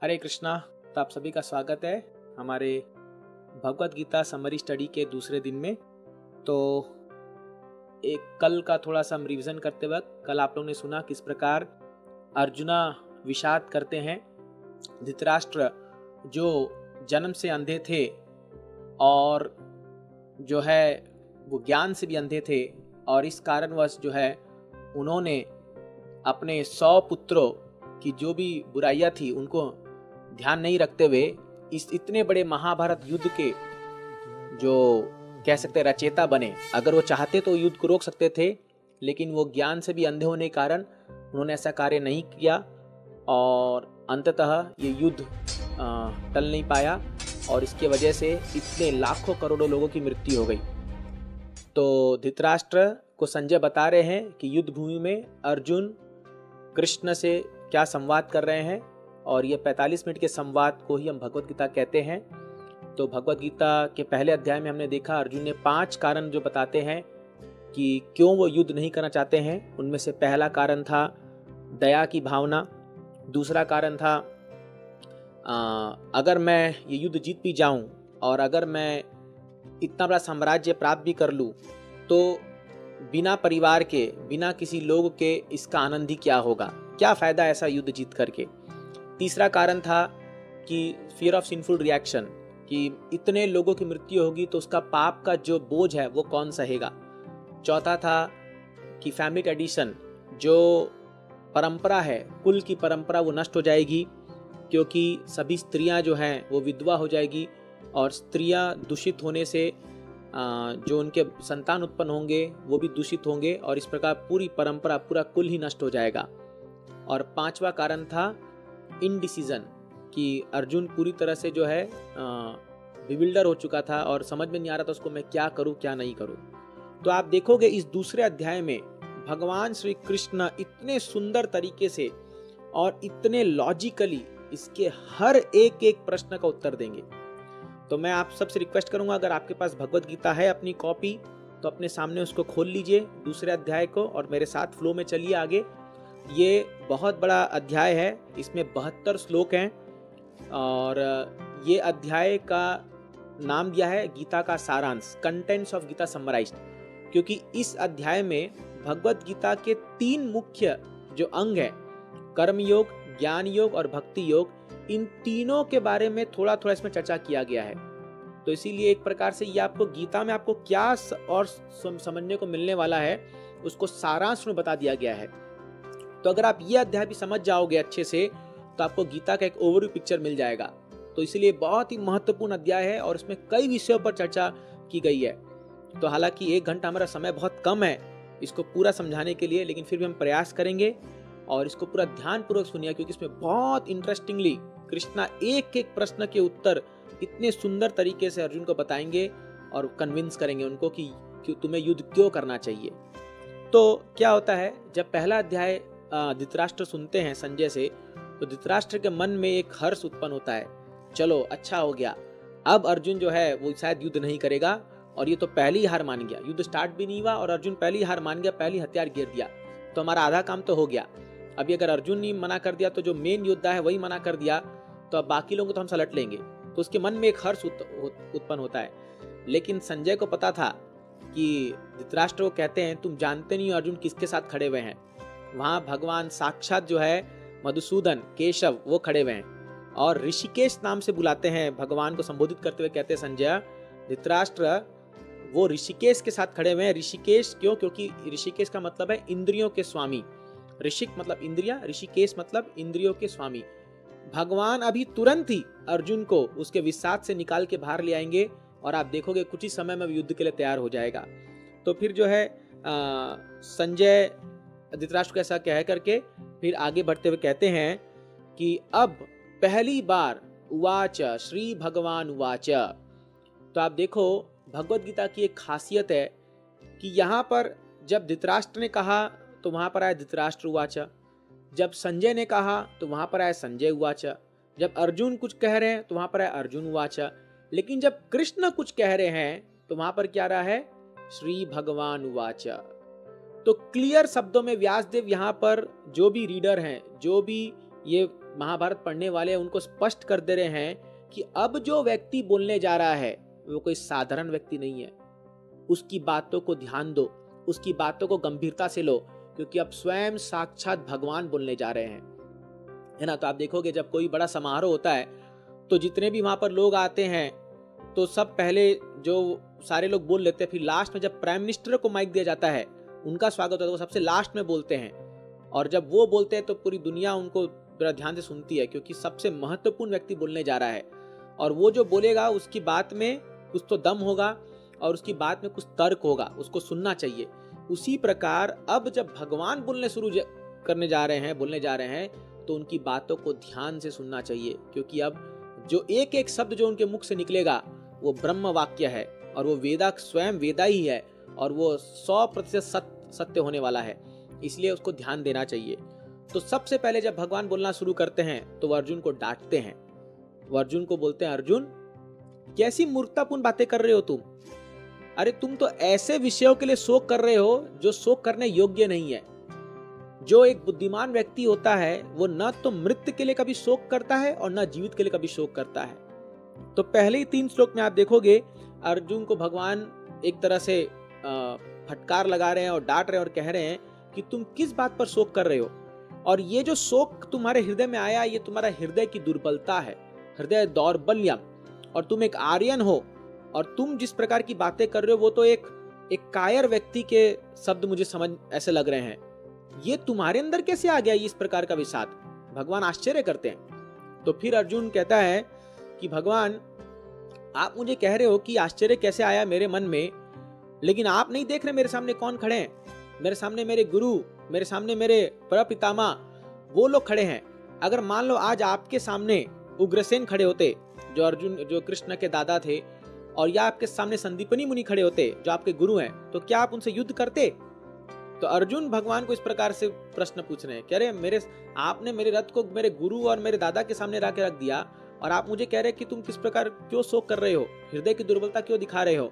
हरे कृष्णा। तो आप सभी का स्वागत है हमारे भगवत गीता समरी स्टडी के दूसरे दिन में। तो एक कल का थोड़ा सा हम रिवीजन करते वक्त कल आप लोगों ने सुना किस प्रकार अर्जुना विषाद करते हैं। धृतराष्ट्र जो जन्म से अंधे थे और जो है वो ज्ञान से भी अंधे थे, और इस कारणवश जो है उन्होंने अपने 100 पुत्रों की जो भी बुराइयां थी उनको ध्यान नहीं रखते हुए इस इतने बड़े महाभारत युद्ध के जो कह सकते रचेता बने। अगर वो चाहते तो युद्ध को रोक सकते थे, लेकिन वो ज्ञान से भी अंधे होने के कारण उन्होंने ऐसा कार्य नहीं किया और अंततः ये युद्ध टल नहीं पाया और इसके वजह से इतने लाखों करोड़ों लोगों की मृत्यु हो गई। तो धृतराष्ट्र को संजय बता रहे हैं कि युद्ध भूमि में अर्जुन कृष्ण से क्या संवाद कर रहे हैं, और ये 45 मिनट के संवाद को ही हम भगवत गीता कहते हैं। तो भगवत गीता के पहले अध्याय में हमने देखा अर्जुन ने 5 कारण जो बताते हैं कि क्यों वो युद्ध नहीं करना चाहते हैं। उनमें से पहला कारण था दया की भावना, दूसरा कारण था अगर मैं ये युद्ध जीत भी जाऊं और अगर मैं इतना बड़ा साम्राज्य प्राप्त भी कर लूं तो बिना परिवार के, बिना किसी लोग के इसका आनंद ही क्या होगा, क्या फायदा ऐसा युद्ध जीत करके। तीसरा कारण था कि फियर ऑफ सिंफुल रिएक्शन, कि इतने लोगों की मृत्यु होगी तो उसका पाप का जो बोझ है वो कौन सहेगा। चौथा था कि फैमिली ट्रेडिशन, जो परंपरा है, कुल की परंपरा, वो नष्ट हो जाएगी क्योंकि सभी स्त्रियां जो हैं वो विधवा हो जाएगी और स्त्रियां दूषित होने से जो उनके संतान उत्पन्न होंगे वो भी दूषित होंगे और इस प्रकार पूरी परंपरा, पूरा कुल ही नष्ट हो जाएगा। और पांचवा कारण था इनडिसीजन, कि अर्जुन पूरी तरह से जो है बिविल्डर हो चुका था और समझ में नहीं आ रहा था उसको मैं क्या करूं क्या नहीं करूं। तो आप देखोगे इस दूसरे अध्याय में भगवान श्री कृष्ण इतने सुंदर तरीके से और इतने लॉजिकली इसके हर एक एक प्रश्न का उत्तर देंगे। तो मैं आप सबसे रिक्वेस्ट करूंगा, अगर आपके पास भगवत गीता है अपनी कॉपी तो अपने सामने उसको खोल लीजिए दूसरे अध्याय को और मेरे साथ फ्लो में चलिए आगे। ये बहुत बड़ा अध्याय है, इसमें 72 श्लोक हैं और ये अध्याय का नाम दिया है गीता का सारांश, कंटेंट्स ऑफ गीता समराइज्ड, क्योंकि इस अध्याय में भगवत गीता के 3 मुख्य जो अंग है, कर्म योग, ज्ञान योग और भक्ति योग, इन तीनों के बारे में थोड़ा थोड़ा इसमें चर्चा किया गया है। तो इसीलिए एक प्रकार से ये आपको गीता में आपको क्या और समझने को मिलने वाला है उसको सारांश में बता दिया गया है। तो अगर आप ये अध्याय भी समझ जाओगे अच्छे से तो आपको गीता का एक ओवरव्यू पिक्चर मिल जाएगा। तो इसलिए बहुत ही महत्वपूर्ण अध्याय है और इसमें कई विषयों पर चर्चा की गई है। तो हालांकि 1 घंटा हमारा समय बहुत कम है इसको पूरा समझाने के लिए, लेकिन फिर भी हम प्रयास करेंगे और इसको पूरा ध्यानपूर्वक सुनिए, क्योंकि इसमें बहुत इंटरेस्टिंगली कृष्णा एक एक प्रश्न के उत्तर इतने सुंदर तरीके से अर्जुन को बताएंगे और कन्विंस करेंगे उनको कि तुम्हें युद्ध क्यों करना चाहिए। तो क्या होता है, जब पहला अध्याय धृतराष्ट्र सुनते हैं संजय से, तो धृतराष्ट्र के मन में एक हर्ष उत्पन्न होता है, चलो अच्छा हो गया, अब अर्जुन जो है वो शायद युद्ध नहीं करेगा। और ये तो पहली ही हार मान गया, युद्ध स्टार्ट भी नहीं हुआ और अर्जुन पहली हार मान गया, पहली हथियार गिर दिया, तो हमारा आधा काम तो हो गया। अभी अगर अर्जुन ने मना कर दिया तो जो मेन योद्धा है वही मना कर दिया, तो अब बाकी लोगों को तो हम सलट लेंगे। तो उसके मन में एक हर्ष उत्पन्न होता है। लेकिन संजय को पता था कि धृतराष्ट्र को कहते हैं तुम जानते नहीं अर्जुन किसके साथ खड़े हुए हैं। वहां भगवान साक्षात जो है मधुसूदन, केशव, वो खड़े हुए हैं और ऋषिकेश नाम से बुलाते हैं भगवान को संबोधित करते हुए कहते हैं संजय, धृतराष्ट्र वो ऋषिकेश के साथ खड़े हुए हैं। ऋषिकेश क्यों? क्योंकि ऋषिकेश का मतलब है इंद्रियों के स्वामी। ऋषिक मतलब इंद्रिया, ऋषिकेश मतलब इंद्रियों के स्वामी। भगवान अभी तुरंत ही अर्जुन को उसके विषाद से निकाल के बाहर ले आएंगे और आप देखोगे कुछ ही समय में युद्ध के लिए तैयार हो जाएगा। तो फिर जो है संजय धृतराष्ट्र को ऐसा कह करके फिर आगे बढ़ते हुए कहते हैं कि अब पहली बार उवाच श्री भगवान उवाच। तो आप देखो भगवत गीता की एक खासियत है कि यहाँ पर जब धृतराष्ट्र ने कहा तो वहां पर आया धृतराष्ट्र उवाच, जब संजय ने कहा तो वहां पर आया संजय उवाच, जब अर्जुन कुछ कह रहे हैं तो वहां पर आया अर्जुन उवाच, लेकिन जब कृष्ण कुछ कह रहे हैं तो वहां पर क्या रहा है, श्री भगवान उवाच। तो क्लियर शब्दों में व्यासदेव यहाँ पर जो भी रीडर हैं, जो भी ये महाभारत पढ़ने वाले उनको स्पष्ट कर दे रहे हैं कि अब जो व्यक्ति बोलने जा रहा है वो कोई साधारण व्यक्ति नहीं है। उसकी बातों को ध्यान दो, उसकी बातों को गंभीरता से लो, क्योंकि अब स्वयं साक्षात भगवान बोलने जा रहे हैं, है ना। तो आप देखोगे जब कोई बड़ा समारोह होता है तो जितने भी वहां पर लोग आते हैं तो सब पहले जो सारे लोग बोल लेते हैं, फिर लास्ट में जब प्राइम मिनिस्टर को माइक दिया जाता है, उनका स्वागत होता है, वो सबसे लास्ट में बोलते हैं। और जब वो बोलते हैं तो पूरी दुनिया उनको बड़ा ध्यान से सुनती है, क्योंकि सबसे महत्वपूर्ण व्यक्ति बोलने जा रहा है। और वो जो बोलेगा उसकी बात में कुछ तो दम होगा और उसकी बात में कुछ तर्क होगा, उसको सुनना चाहिए। उसी प्रकार अब जब भगवान बोलने बोलने जा रहे हैं तो उनकी बातों को ध्यान से सुनना चाहिए, क्योंकि अब जो एक एक शब्द जो उनके मुख से निकलेगा वो ब्रह्म वाक्य है, और वो वेदा स्वयं वेदा ही है, और वो 100% सत्य होने वाला है, इसलिए उसको ध्यान देना चाहिए। तो सबसे पहले जब भगवान बोलना शुरू करते हैं तो वो अर्जुन को डांटते हैं। वो अर्जुन को बोलते हैं, अर्जुन कैसी मूर्खतापूर्ण बातें कर रहे हो तुम। अरे तुम तो ऐसे विषयों के लिए शोक कर रहे हो जो शोक करने योग्य नहीं है। जो एक बुद्धिमान व्यक्ति होता है वो न तो मृत्यु के लिए कभी शोक करता है और न जीवित के लिए कभी शोक करता है। तो पहले ही 3 श्लोक में आप देखोगे अर्जुन को भगवान एक तरह से फटकार लगा रहे हैं और डांट रहे हैं और कह रहे हैं कि तुम किस बात पर शोक कर रहे हो, और ये जो शोक तुम्हारे हृदय में आया ये तुम्हारा हृदय की दुर्बलता है, हृदय दौर्बल्यम, और तुम एक आर्यन हो, और तुम जिस प्रकार की बातें कर रहे हो वो तो एक कायर व्यक्ति के शब्द मुझे समझ ऐसे लग रहे हैं। ये तुम्हारे अंदर कैसे आ गया इस प्रकार का विषाद। भगवान आश्चर्य करते हैं। तो फिर अर्जुन कहता है कि भगवान आप मुझे कह रहे हो कि आश्चर्य कैसे आया मेरे मन में, लेकिन आप नहीं देख रहे मेरे सामने कौन खड़े हैं। मेरे सामने मेरे गुरु, मेरे सामने मेरे प्रपितामह, वो लोग खड़े हैं। अगर मान लो आज आपके सामने उग्रसेन खड़े होते जो कृष्ण के दादा थे, और या आपके सामने संदीपनी मुनि खड़े होते जो आपके गुरु हैं, तो क्या आप उनसे युद्ध करते। तो अर्जुन भगवान को इस प्रकार से प्रश्न पूछ रहे हैं, कह रहे आपने मेरे रथ को मेरे गुरु और मेरे दादा के सामने रख दिया, और आप मुझे कह रहे हैं कि तुम किस प्रकार क्यों शोक कर रहे हो, हृदय की दुर्बलता क्यों दिखा रहे हो।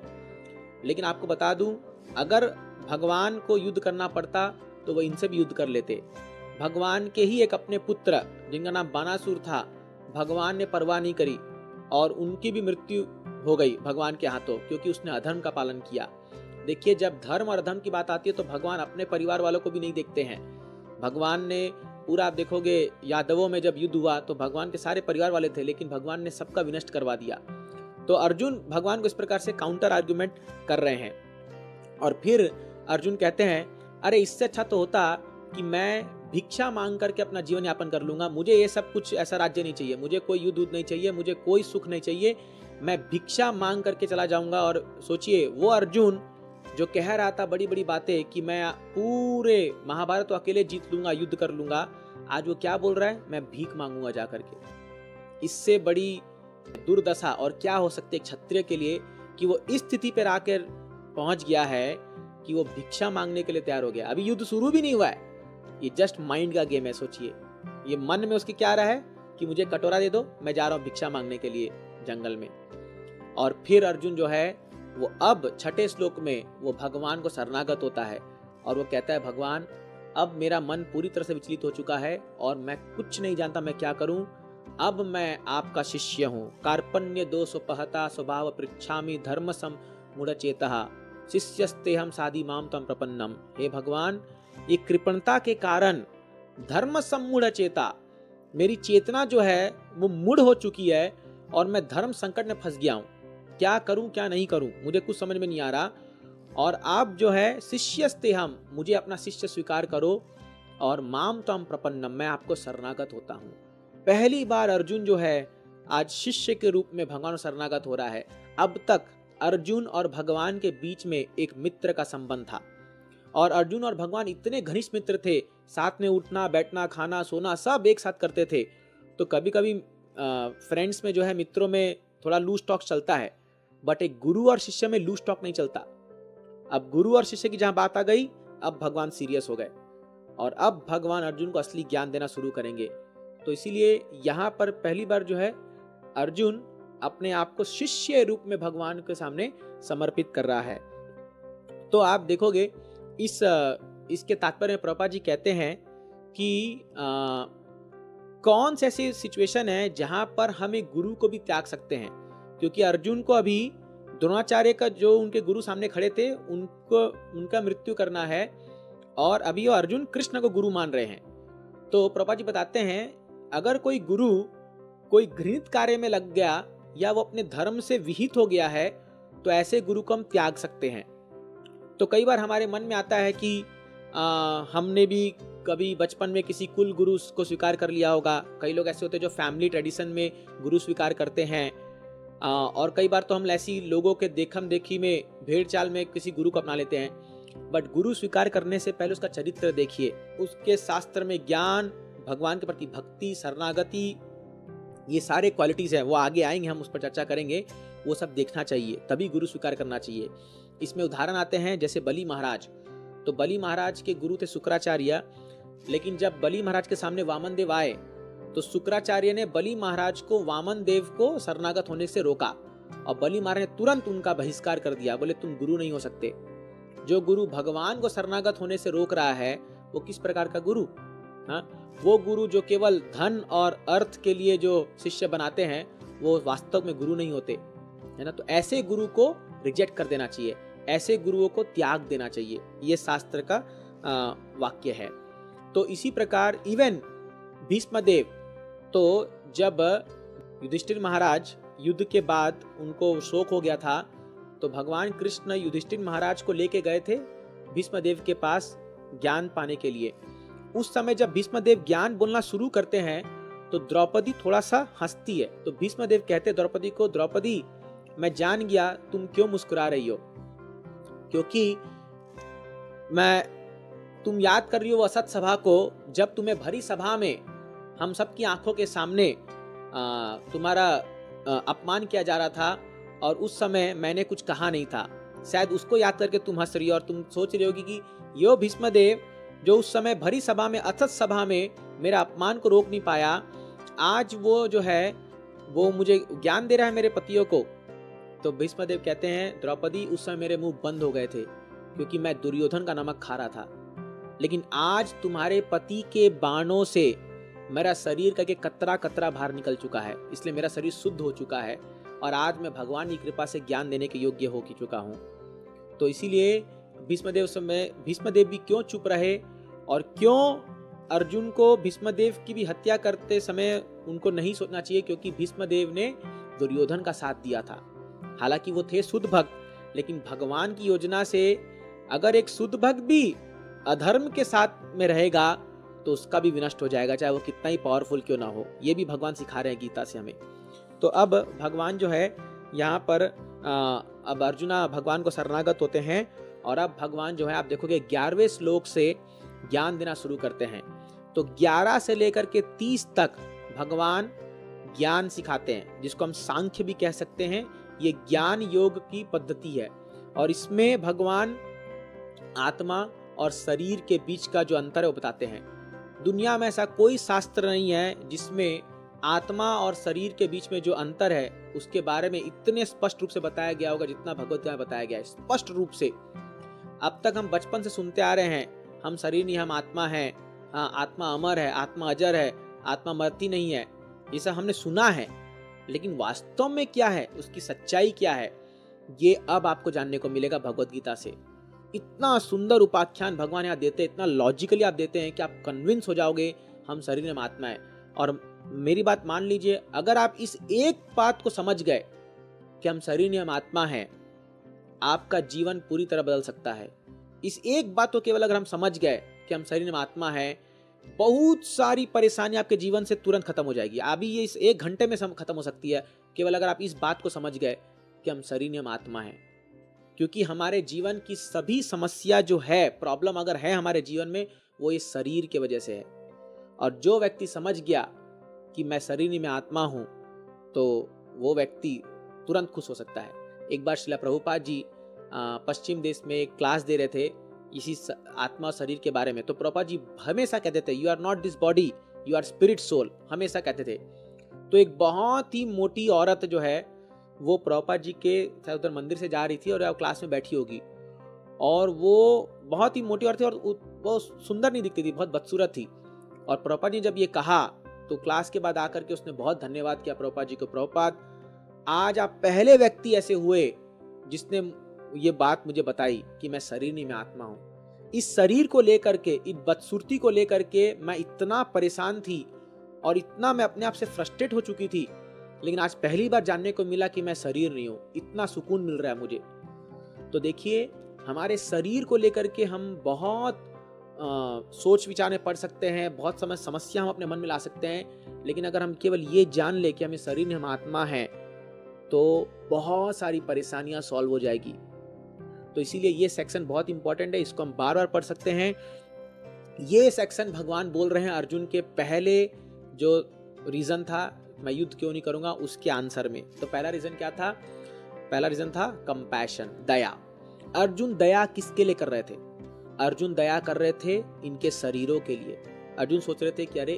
लेकिन आपको बता दूं, अगर भगवान को युद्ध करना पड़ता तो वो इनसे भी युद्ध कर लेते। भगवान के ही एक अपने पुत्र जिनका नाम बानासुर था, भगवान ने परवाह नहीं करी और उनकी भी मृत्यु हो गई भगवान के हाथों, क्योंकि उसने अधर्म का पालन किया। देखिए, जब धर्म और अधर्म की बात आती है तो भगवान अपने परिवार वालों को भी नहीं देखते हैं। भगवान ने पूरा, आप देखोगे यादवों में जब युद्ध हुआ तो भगवान के सारे परिवार वाले थे, लेकिन भगवान ने सबका विनष्ट करवा दिया। तो अर्जुन भगवान को इस प्रकार से काउंटर आर्गुमेंट कर रहे हैं। और फिर अर्जुन कहते हैं, अरे इससे अच्छा तो होता कि मैं भिक्षा मांग करके अपना जीवन यापन कर लूंगा। मुझे ये सब कुछ ऐसा राज्य नहीं चाहिए, मुझे कोई युद्ध नहीं चाहिए, मुझे कोई सुख नहीं चाहिए, मैं भिक्षा मांग करके चला जाऊंगा। और सोचिए, वो अर्जुन जो कह रहा था बड़ी बड़ी बातें कि मैं पूरे महाभारत तो अकेले जीत लूंगा, युद्ध कर लूंगा, आज वो क्या बोल रहा है, मैं भीख मांगूंगा जा करके। इससे बड़ी दुर्दशा और क्या हो सकती है क्षत्रिय के लिए कि वो इस स्थिति पर आकर पहुंच गया है कि वो भिक्षा मांगने के लिए तैयार हो गया। अभी युद्ध शुरू भी नहीं हुआ है, ये जस्ट माइंड का गेम है। सोचिए, ये मन में उसके क्या रहा है कि मुझे कटोरा दे दो, मैं जा रहा हूं भिक्षा मांगने के लिए जंगल में। और फिर अर्जुन जो है वो अब 6ठे श्लोक में वो भगवान को शरणागत होता है और वो कहता है, भगवान अब मेरा मन पूरी तरह से विचलित हो चुका है और मैं कुछ नहीं जानता मैं क्या करूं। अब मैं आपका शिष्य हूं। कार्पण्य दोषोपहता स्वभाव पृच्छामि धर्म समूढ़चेतः शिष्यस्ते हम साधि माम तम प्रपन्नम। हे भगवान, ये कृपणता के कारण धर्म सम्मूढ़चेता, मेरी चेतना जो है वो मूढ़ हो चुकी है और मैं धर्म संकट में फंस गया हूं। क्या करूं क्या नहीं करूं मुझे कुछ समझ में नहीं आ रहा। और आप जो है शिष्यस्ते हम, मुझे अपना शिष्य स्वीकार करो, और माम तम प्रपन्नम, मैं आपको शरणागत होता हूं। पहली बार अर्जुन जो है आज शिष्य के रूप में भगवान शरणागत हो रहा है। अब तक अर्जुन और भगवान के बीच में एक मित्र का संबंध था, और अर्जुन और भगवान इतने घनिष्ठ मित्र थे, साथ में उठना बैठना खाना सोना सब एक साथ करते थे। तो कभी कभी फ्रेंड्स में जो है, मित्रों में थोड़ा लूज टॉक चलता है, बट एक गुरु और शिष्य में लूज टॉक नहीं चलता। अब गुरु और शिष्य की जहां बात आ गई, अब भगवान सीरियस हो गए और अब भगवान अर्जुन को असली ज्ञान देना शुरू करेंगे। तो इसीलिए यहाँ पर पहली बार जो है अर्जुन अपने आप को शिष्य रूप में भगवान के सामने समर्पित कर रहा है। तो आप देखोगे इसके तात्पर्य में प्रभुपाद जी कहते हैं कि कौन सी ऐसी सिचुएशन है जहां पर हम एक गुरु को भी त्याग सकते हैं? क्योंकि अर्जुन को अभी द्रोणाचार्य का जो उनके गुरु सामने खड़े थे उनको उनका मृत्यु करना है और अभी वो अर्जुन कृष्ण को गुरु मान रहे हैं। तो प्रभुपाद जी बताते हैं अगर कोई गुरु कोई घृणित कार्य में लग गया या वो अपने धर्म से विहित हो गया है तो ऐसे गुरु को हम त्याग सकते हैं। तो कई बार हमारे मन में आता है कि हमने भी कभी बचपन में किसी कुल गुरु को स्वीकार कर लिया होगा। कई लोग ऐसे होते हैं जो फैमिली ट्रेडिशन में गुरु स्वीकार करते हैं और कई बार तो हम ऐसी लोगों के देखम देखी में भेड़ चाल में किसी गुरु को अपना लेते हैं। बट गुरु स्वीकार करने से पहले उसका चरित्र देखिए, उसके शास्त्र में ज्ञान, भगवान के प्रति भक्ति, शरणागति, ये सारे क्वालिटीज हैं, वो आगे आएंगे, हम उस पर चर्चा करेंगे। वो सब देखना चाहिए, तभी गुरु स्वीकार करना चाहिए। इसमें उदाहरण आते हैं जैसे बलि महाराज। तो बलि महाराज के गुरु थे शुक्राचार्य, लेकिन जब बलि महाराज के सामने वामन देव आए तो शुक्राचार्य ने बलि महाराज को वामन देव को शरणागत होने से रोका और बलि महाराज ने तुरंत उनका बहिष्कार कर दिया। बोले तुम गुरु नहीं हो सकते। जो गुरु भगवान को शरणागत होने से रोक रहा है वो किस प्रकार का गुरु? वो गुरु जो केवल धन और अर्थ के लिए जो शिष्य बनाते हैं वो वास्तव में गुरु नहीं होते, है ना। तो ऐसे गुरु को रिजेक्ट कर देना चाहिए, ऐसे गुरुओं को त्याग देना चाहिए, ये शास्त्र का वाक्य है। तो इसी प्रकार इवन भीष्मदेव, तो जब युधिष्ठिर महाराज युद्ध के बाद उनको शोक हो गया था तो भगवान कृष्ण युधिष्ठिर महाराज को लेके गए थे भीष्मदेव के पास ज्ञान पाने के लिए। उस समय जब भीष्मदेव ज्ञान बोलना शुरू करते हैं तो द्रौपदी थोड़ा सा हंसती है। तो भीष्मदेव कहते द्रौपदी को, द्रौपदी मैं जान गया तुम क्यों मुस्कुरा रही हो, क्योंकि तुम याद कर रही हो असत सभा को, जब तुम्हें भरी सभा में हम सबकी आंखों के सामने तुम्हारा अपमान किया जा रहा था और उस समय मैंने कुछ कहा नहीं था। शायद उसको याद करके तुम हंस रही हो और तुम सोच रही होगी कि यो भीष्मदेव जो उस समय भरी सभा में, अथत सभा में मेरा अपमान को रोक नहीं पाया, आज वो जो है वो मुझे ज्ञान दे रहा है मेरे पतियों को। तो भीष्मदेव कहते हैं द्रौपदी उस समय मेरे मुंह बंद हो गए थे क्योंकि मैं दुर्योधन का नमक खा रहा था, लेकिन आज तुम्हारे पति के बाणों से मेरा शरीर का कतरा कतरा बाहर निकल चुका है, इसलिए मेरा शरीर शुद्ध हो चुका है और आज मैं भगवान की कृपा से ज्ञान देने के योग्य हो चुका हूँ। तो इसीलिए भीष्मदेव भी क्यों चुप रहे और क्यों अर्जुन को भीष्मदेव की भी हत्या करते समय उनको नहीं सोचना चाहिए, क्योंकि भीष्मदेव ने दुर्योधन का साथ दिया था। हालांकि वो थे शुद्ध भक्त, लेकिन भगवान की योजना से अगर एक शुद्ध भक्त भी अधर्म के साथ में रहेगा तो उसका भी विनष्ट हो जाएगा, चाहे वो कितना ही पावरफुल क्यों ना हो। ये भी भगवान सिखा रहे हैं गीता से हमें। तो अब भगवान जो है यहाँ पर अब अर्जुना भगवान को शरणागत होते हैं और अब भगवान जो है आप देखोगे 11वें श्लोक से ज्ञान देना शुरू करते हैं। तो 11 से लेकर के 30 तक भगवान ज्ञान सिखाते हैं, जिसको हम सांख्य भी कह सकते हैं। ये ज्ञान योग की पद्धति है और इसमें भगवान आत्मा और शरीर के बीच का जो अंतर है वो बताते हैं। दुनिया में ऐसा कोई शास्त्र नहीं है जिसमें आत्मा और शरीर के बीच में जो अंतर है उसके बारे में इतने स्पष्ट रूप से बताया गया होगा जितना भगवत गीता में बताया गया है, स्पष्ट रूप से। अब तक हम बचपन से सुनते आ रहे हैं हम शरीर नहीं, हम आत्मा है, हाँ आत्मा अमर है, आत्मा अजर है, आत्मा मरती नहीं है, ये सब हमने सुना है, लेकिन वास्तव में क्या है, उसकी सच्चाई क्या है, ये अब आपको जानने को मिलेगा भगवत गीता से। इतना सुंदर उपाख्यान भगवान यहाँ देते हैं, इतना लॉजिकली आप देते हैं कि आप कन्विंस हो जाओगे हम शरीर में आत्मा है। और मेरी बात मान लीजिए, अगर आप इस एक बात को समझ गए कि हम शरीर में हम आत्मा है, आपका जीवन पूरी तरह बदल सकता है। इस एक बात को केवल अगर हम समझ गए कि हम शरीर में आत्मा है, बहुत सारी परेशानी आपके जीवन से तुरंत खत्म हो जाएगी। अभी ये इस 1 घंटे में खत्म हो सकती है, केवल अगर आप इस बात को समझ गए कि हम शरीर में हम आत्मा है। क्योंकि हमारे जीवन की सभी समस्या जो है, प्रॉब्लम अगर है हमारे जीवन में, वो इस शरीर के वजह से है। और जो व्यक्ति समझ गया कि मैं शरीर में आत्मा हूं, तो वो व्यक्ति तुरंत खुश हो सकता है। एक बार श्रील प्रभुपाद जी पश्चिम देश में एक क्लास दे रहे थे इसी आत्मा और शरीर के बारे में। तो प्रभुपाद जी हमेशा कहते थे, you are not this body, you are spirit soul, हमेशा कहते थे। तो एक बहुत ही मोटी औरत जो है वो प्रभुपाद जी के शायद उधर मंदिर से जा रही थी और क्लास में बैठी होगी, और वो बहुत ही मोटी औरत थी और वो सुंदर नहीं दिखती थी, बहुत बदसूरत थी। और प्रभुपाद जी जब ये कहा तो क्लास के बाद आकर के उसने बहुत धन्यवाद किया प्रभुपाद जी को। प्रभुपाद, आज आप पहले व्यक्ति ऐसे हुए जिसने ये बात मुझे बताई कि मैं शरीर नहीं, मैं आत्मा हूं। इस शरीर को लेकर के, इस बदसूरती को लेकर के मैं इतना परेशान थी और इतना मैं अपने आप से फ्रस्ट्रेट हो चुकी थी, लेकिन आज पहली बार जानने को मिला कि मैं शरीर नहीं हूं। इतना सुकून मिल रहा है मुझे। तो देखिए, हमारे शरीर को लेकर के हम बहुत सोच विचार में पड़ सकते हैं, बहुत समय समस्या हम अपने मन में ला सकते हैं, लेकिन अगर हम केवल ये जान ले कि हमें शरीर नहीं, हम आत्मा हैं, तो बहुत सारी परेशानियां सॉल्व हो जाएगी। तो इसीलिए ये सेक्शन बहुत इंपॉर्टेंट है, इसको हम बार बार पढ़ सकते हैं। ये सेक्शन भगवान बोल रहे हैं अर्जुन के पहले जो रीजन था, मैं युद्ध क्यों नहीं करूंगा, उसके आंसर में। तो पहला रीजन क्या था? पहला रीजन था कंपैशन, दया। अर्जुन दया किसके लिए कर रहे थे? अर्जुन दया कर रहे थे इनके शरीरों के लिए। अर्जुन सोच रहे थे कि अरे,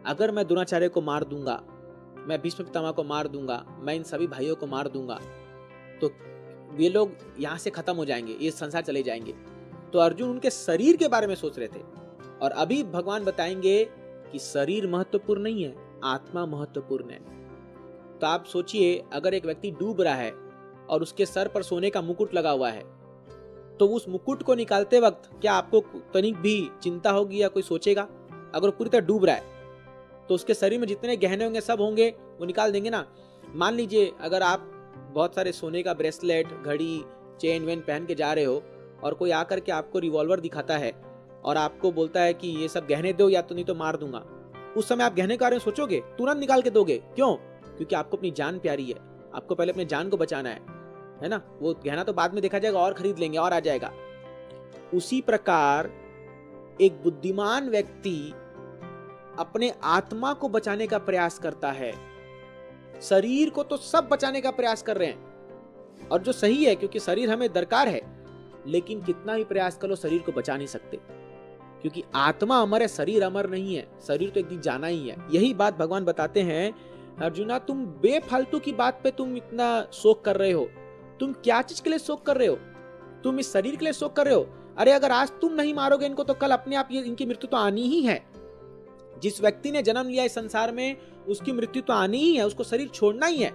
अगर मैं द्रोणाचार्य को मार दूंगा, मैं भीष्म पितामह को मार दूंगा, मैं इन सभी भाइयों को मार दूंगा, तो ये लोग यहाँ से खत्म हो जाएंगे, ये संसार चले जाएंगे। तो अर्जुन उनके शरीर के बारे में सोच रहे थे। और अभी भगवान बताएंगे कि शरीर महत्वपूर्ण नहीं है, आत्मा महत्वपूर्ण है। तो आप सोचिए, अगर एक व्यक्ति डूब रहा है और उसके सर पर सोने का मुकुट लगा हुआ है, तो उस मुकुट को निकालते वक्त क्या आपको तनिक भी चिंता होगी या कोई सोचेगा? अगर वो पूरी तरह डूब रहा है तो उसके शरीर में जितने गहने होंगे सब होंगे, वो निकाल देंगे ना। मान लीजिए अगर आप बहुत सारे सोने का ब्रेसलेट, घड़ी, चेन वेन पहन के जा रहे हो और कोई आकर के आपको रिवॉल्वर दिखाता है और आपको बोलता है कि ये सब गहने दो या तो नहीं तो मार दूंगा, उस समय आप गहने के बारे में सोचोगे? तुरंत निकाल के दोगे। क्यों? क्योंकि आपको अपनी जान प्यारी है, आपको पहले अपने जान को बचाना है ना। वो गहना तो बाद में देखा जाएगा, और खरीद लेंगे और आ जाएगा। उसी प्रकार एक बुद्धिमान व्यक्ति अपने आत्मा को बचाने का प्रयास करता है। शरीर को तो सब बचाने का प्रयास कर रहे हैं, और जो सही है, क्योंकि शरीर हमें दरकार है, लेकिन कितना भी प्रयास करो शरीर को बचा नहीं सकते, क्योंकि आत्मा अमर है, शरीर अमर नहीं है। शरीर तो एक दिन जाना ही है। यही बात भगवान बताते हैं, अर्जुना तुम बेफालतू की बात पे तुम इतना शोक कर रहे हो। तुम क्या चीज के लिए शोक कर रहे हो? तुम इस शरीर के लिए शोक कर रहे हो? अरे अगर आज तुम नहीं मारोगे इनको तो कल अपने आप ये इनकी मृत्यु तो आनी ही है। जिस व्यक्ति ने जन्म लिया इस संसार में, उसकी मृत्यु तो आनी ही है, उसको शरीर छोड़ना ही है।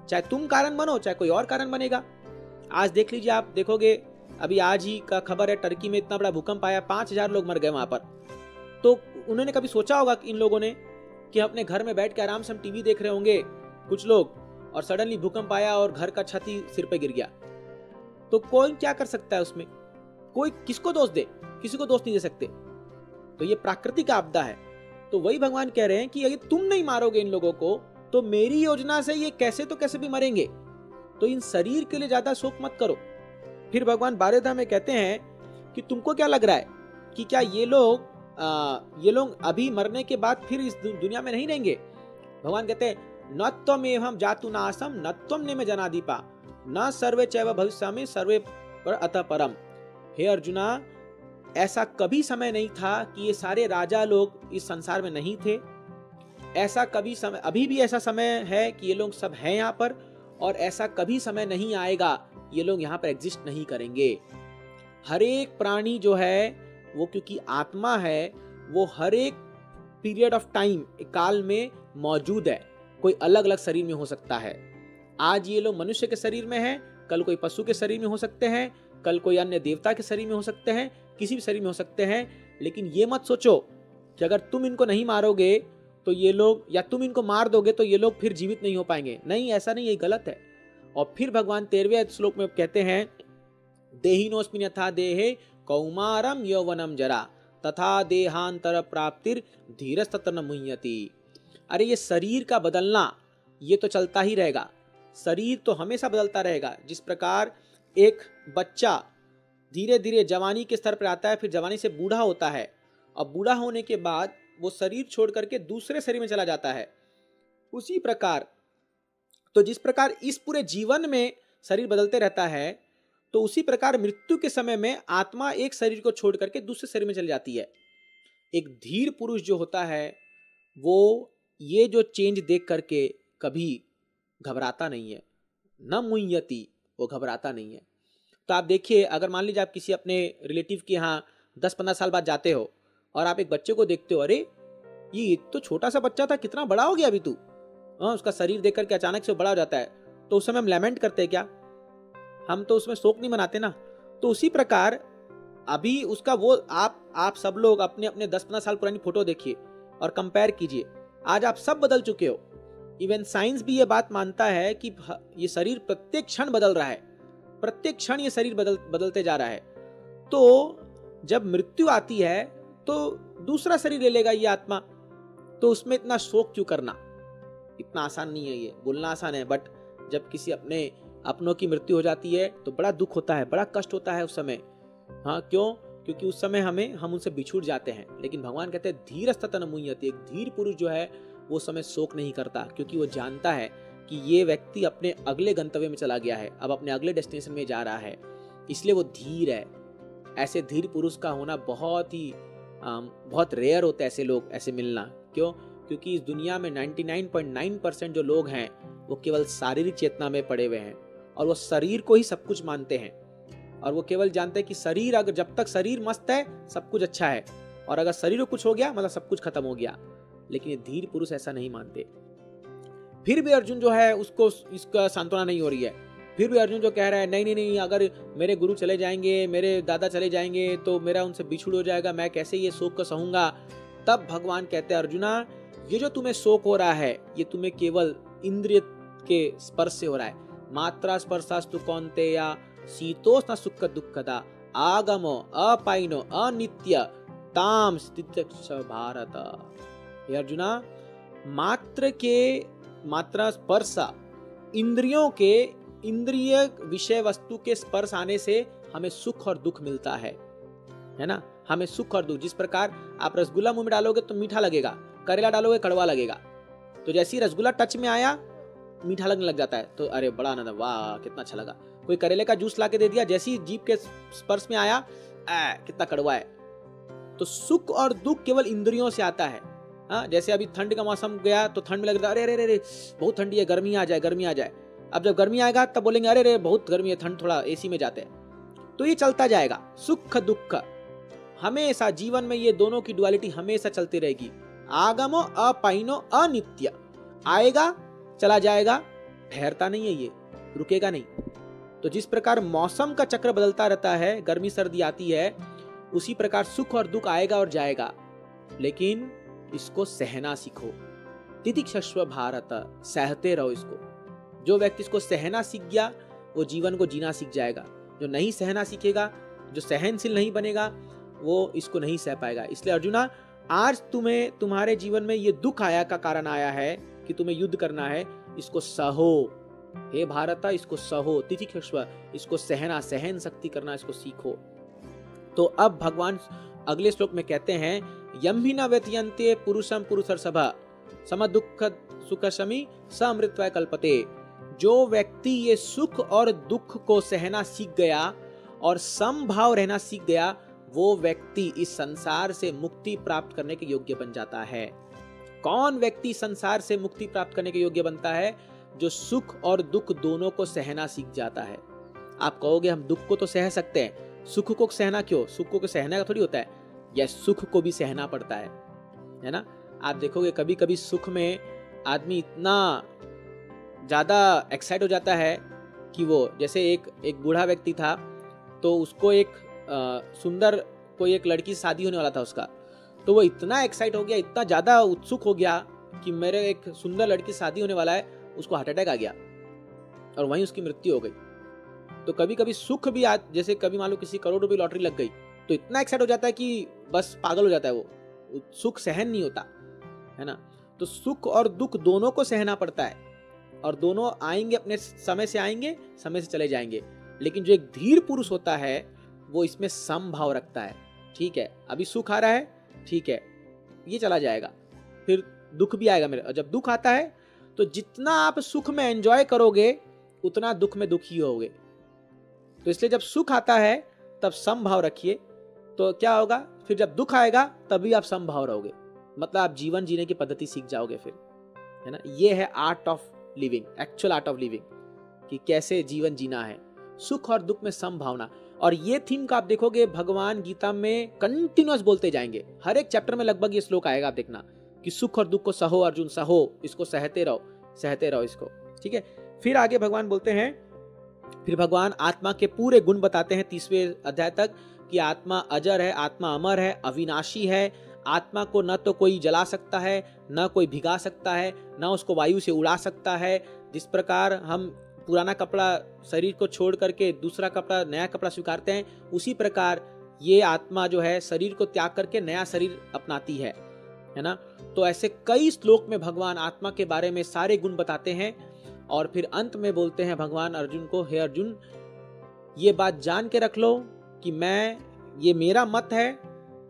चाहे तुम कारण बनो, चाहे कोई और कारण बनेगा। आज देख लीजिए, आप देखोगे अभी आज ही का खबर है, टर्की में इतना बड़ा भूकंप आया, 5000 लोग मर गए वहां पर। तो उन्होंने कभी सोचा होगा कि इन लोगों ने कि अपने घर में बैठ के आराम से हम टीवी देख रहे होंगे कुछ लोग, और सडनली भूकंप आया और घर का छत ही सिर पे गिर गया, तो कौन क्या कर सकता है उसमें? कोई किसको दोष दे? किसी को दोष नहीं दे सकते। तो ये प्राकृतिक आपदा है। तो वही भगवान कह रहे हैं कि अगर तुम नहीं मारोगे इन लोगों को, तो मेरी योजना से ये कैसे तो कैसे भी मरेंगे। तो इन शरीर के लिए ज्यादा शोक मत करो। फिर भगवान 12 में कहते हैं कि तुमको क्या लग रहा है कि क्या ये लोग अभी मरने के बाद फिर इस दुनिया में नहीं रहेंगे? भगवान कहते हैं, न त्वमेवं जातु नासम न त्वं नेम जनादीपा न सर्वे चैव भविष्यामि सर्वे पर अतः परम। हे अर्जुना, ऐसा कभी समय नहीं था कि ये सारे राजा लोग इस संसार में नहीं थे। ऐसा कभी समय, अभी भी ऐसा समय है कि ये लोग सब हैं यहाँ पर, और ऐसा कभी समय नहीं आएगा ये लोग यहाँ पर एग्जिस्ट नहीं करेंगे। हर एक प्राणी जो है वो, क्योंकि आत्मा है, वो हर एक पीरियड ऑफ टाइम, काल में मौजूद है। कोई अलग अलग शरीर में हो सकता है। आज ये लोग मनुष्य के शरीर में हैं, कल कोई पशु के शरीर में हो सकते हैं, कल कोई अन्य देवता के शरीर में हो सकते हैं, किसी भी शरीर में हो सकते हैं। लेकिन ये मत सोचो कि अगर तुम इनको नहीं मारोगे तो ये लोग, या तुम इनको मार दोगे तो ये लोग फिर जीवित नहीं हो पाएंगे। नहीं, ऐसा नहीं, ये गलत है। और फिर भगवान 13वें श्लोक में कहते हैं, देहिनोस्मिन् यथा देहे कौमारम यौवनम जरा तथा देहांतर प्राप्तिर धीरस्तत्र न मुह्यति। अरे ये शरीर का बदलना, ये तो चलता ही रहेगा। शरीर तो हमेशा बदलता रहेगा। जिस प्रकार एक बच्चा धीरे धीरे जवानी के स्तर पर आता है, फिर जवानी से बूढ़ा होता है, और बूढ़ा होने के बाद वो शरीर छोड़ करके दूसरे शरीर में चला जाता है, उसी प्रकार तो जिस प्रकार इस पूरे जीवन में शरीर बदलते रहता है, तो उसी प्रकार मृत्यु के समय में आत्मा एक शरीर को छोड़ करके दूसरे शरीर में चली जाती है। एक धीर पुरुष जो होता है, वो ये जो चेंज देख करके कभी घबराता नहीं है, न मुह्यति, वो घबराता नहीं है। तो आप देखिए, अगर मान लीजिए आप किसी अपने रिलेटिव के यहाँ 10-15 साल बाद जाते हो और आप एक बच्चे को देखते हो, अरे ये तो छोटा सा बच्चा था, कितना बड़ा हो गया अभी तू। उसका शरीर देख करके अचानक से बड़ा हो जाता है, तो उस समय हम लैमेंट करते हैं क्या? हम तो उसमें शोक नहीं मनाते ना। तो उसी प्रकार अभी उसका वो आप सब लोग अपने अपने 10-15 साल पुरानी फोटो देखिए और कंपेयर कीजिए। आज आप सब बदल चुके हो। इवन साइंस भी ये बात मानता है कि ये शरीर प्रत्येक क्षण बदल रहा है, प्रत्येक क्षण ये शरीर बदलते जा रहा है। तो जब मृत्यु आती है तो दूसरा शरीर ले लेगा ये आत्मा, तो उसमें इतना शोक क्यों करना? इतना आसान नहीं है, ये बोलना आसान है, बट जब किसी अपनों की मृत्यु हो जाती है तो बड़ा दुख होता है, बड़ा कष्ट होता है उस समय। हाँ, क्यों? क्योंकि उस समय हम उनसे बिछुड़ जाते हैं। लेकिन भगवान कहते हैं धीरस्ततन मुह्यते, एक धीर पुरुष जो है वो समय शोक नहीं करता, क्योंकि वो जानता है कि ये व्यक्ति अपने अगले गंतव्य में चला गया है, अब अपने अगले डेस्टिनेशन में जा रहा है, इसलिए वो धीर है। ऐसे धीर पुरुष का होना बहुत रेयर होता है, ऐसे लोग, ऐसे मिलना। क्यों? क्योंकि इस दुनिया में 99.9% जो लोग हैं वो केवल शारीरिक चेतना में पड़े हुए हैं, और वो शरीर को ही सब कुछ मानते हैं, और वो केवल जानते हैं कि शरीर, अगर जब तक शरीर मस्त है सब कुछ अच्छा है, और अगर शरीर को कुछ हो गया मतलब सब कुछ खत्म हो गया। लेकिन ये धीर पुरुष ऐसा नहीं मानते। फिर भी अर्जुन जो है उसको इसका सांत्वना नहीं हो रही है। फिर भी अर्जुन जो कह रहा है नहीं नहीं नहीं, अगर मेरे गुरु चले जाएंगे, मेरे दादा चले जाएंगे तो मेरा उनसे बिछुड़ हो जाएगा, मैं कैसे ये शोक को सहूंगा। तब भगवान कहते हैं अर्जुना, ये जो तुम्हें शोक हो रहा है ये तुम्हें केवल इंद्रिय के स्पर्श से हो रहा है। मात्रा स्पर्शास्तु कौन्तेय शीतोष्ण सुख दुखदा आगमो अपाइनो अनित्य ताम स्थित भारत। हे अर्जुना, मात्रा स्पर्श, इंद्रियों के, इंद्रिय विषय वस्तु के स्पर्श आने से हमें सुख और दुख मिलता है ना। हमें सुख और दुख, जिस प्रकार आप रसगुल्ला मुंह में डालोगे तो मीठा लगेगा, करेला डालोगे कड़वा लगेगा। तो जैसे ही रसगुल्ला टच में आया मीठा लगने लग जाता है, तो अरे बड़ा आनंद, वाह कितना अच्छा लगा। कोई करेले का जूस लाके दे दिया, जैसे ही जीभ के स्पर्श में आया, कितना कड़वा है। तो सुख और दुख केवल इंद्रियों से आता है। हाँ, जैसे अभी ठंड का मौसम गया तो ठंड में लग रहा है अरे अरे अरे बहुत ठंडी है, गर्मी आ जाए, गर्मी आ जाए। अब जब गर्मी आएगा तब बोलेंगे अरे अरे बहुत गर्मी है, ठंड, थोड़ा एसी में जाते हैं। तो ये चलता जाएगा, सुख दुख हमेशा जीवन में, ये दोनों की डुअलिटी हमेशा चलती रहेगी। आगमो अपाइनो अनित्य, आएगा चला जाएगा, ठहरता नहीं है, ये रुकेगा नहीं। तो जिस प्रकार मौसम का चक्र बदलता रहता है, गर्मी सर्दी आती है, उसी प्रकार सुख और दुख आएगा और जाएगा, लेकिन इसको सहना सीखो। तितिक्षस्व भारत, सहते रहो इसको। जो व्यक्ति इसको सहना सीख गया वो जीवन को जीना सीख जाएगा। जो नहीं सहना सीखेगा, जो सहनशील नहीं बनेगा, वो इसको नहीं सह पाएगा। इसलिए अर्जुना, आज तुम्हें तुम्हारे जीवन में ये दुख आया का कारण आया है कि तुम्हें युद्ध करना है, इसको सहो। हे भारत, इसको सहो, तितिक्षस्व, इसको सहना, सहन शक्ति करना, इसको सीखो। तो अब भगवान अगले श्लोक में कहते हैं, यम ही न व्यतीयन्ते पुरुषम पुरुषर्षभा सम दुख सुख शमी समृत्वा कल्पते। जो व्यक्ति ये सुख और दुख को सहना सीख गया और समभाव रहना सीख गया, वो व्यक्ति इस संसार से मुक्ति प्राप्त करने के योग्य बन जाता है। कौन व्यक्ति संसार से मुक्ति प्राप्त करने के योग्य बनता है? जो सुख और दुख दोनों को सहना सीख जाता है। आप कहोगे हम दुख को तो सह सकते हैं, सुख को सहना क्यों? सुख को सहना का थोड़ी होता है, यह सुख को भी सहना पड़ता है ना। आप देखोगे कभी कभी सुख में आदमी इतना ज्यादा एक्साइट हो जाता है कि वो, जैसे एक बूढ़ा व्यक्ति था, तो उसको एक सुंदर कोई एक लड़की से शादी होने वाला था उसका, तो वो इतना एक्साइट हो गया, इतना ज्यादा उत्सुक हो गया कि मेरे एक सुंदर लड़की से शादी होने वाला है, उसको हार्ट अटैक आ गया और वहीं उसकी मृत्यु हो गई। तो कभी कभी सुख भी जैसे कभी मान लो किसी करोड़ रुपए लॉटरी लग गई, तो इतना एक्साइट हो जाता है कि बस पागल हो जाता है, वो सुख सहन नहीं होता है ना। तो सुख और दुख दोनों को सहना पड़ता है, और दोनों आएंगे, अपने समय से आएंगे, समय से चले जाएंगे। लेकिन जो एक धीर पुरुष होता है वो इसमें समभाव रखता है। ठीक है, अभी सुख आ रहा है, ठीक है, ये चला जाएगा, फिर दुख भी आएगा मेरे। और जब दुख आता है तो जितना आप सुख में एंजॉय करोगे उतना दुख में दुखी होगे। तो इसलिए जब सुख आता है तब समभाव रखिए, तो क्या होगा, फिर जब दुख आएगा तभी आप समभाव रहोगे, मतलब आप जीवन जीने की पद्धति सीख जाओगे फिर, है ना। ये है art of living, actual art of living, कि कैसे जीवन जीना है, सुख और दुख में समभावना। और ये थीम का आप देखोगे भगवान गीता में कंटिन्यूअस बोलते जाएंगे, हर एक चैप्टर में लगभग ये श्लोक आएगा, आप देखना कि सुख और दुख को सहो अर्जुन सहो, इसको सहते रहो इसको। ठीक है, फिर आगे भगवान बोलते हैं, फिर भगवान आत्मा के पूरे गुण बताते हैं 30वें अध्याय तक कि आत्मा अजर है, आत्मा अमर है, अविनाशी है, आत्मा को न तो कोई जला सकता है, न कोई भिगा सकता है, न उसको वायु से उड़ा सकता है। जिस प्रकार हम पुराना कपड़ा शरीर को छोड़ करके दूसरा कपड़ा, नया कपड़ा स्वीकारते हैं, उसी प्रकार ये आत्मा जो है शरीर को त्याग करके नया शरीर अपनाती है ना। तो ऐसे कई श्लोक में भगवान आत्मा के बारे में सारे गुण बताते हैं और फिर अंत में बोलते हैं भगवान अर्जुन को, हे अर्जुन, ये बात जान के रख लो कि ये मेरा मत है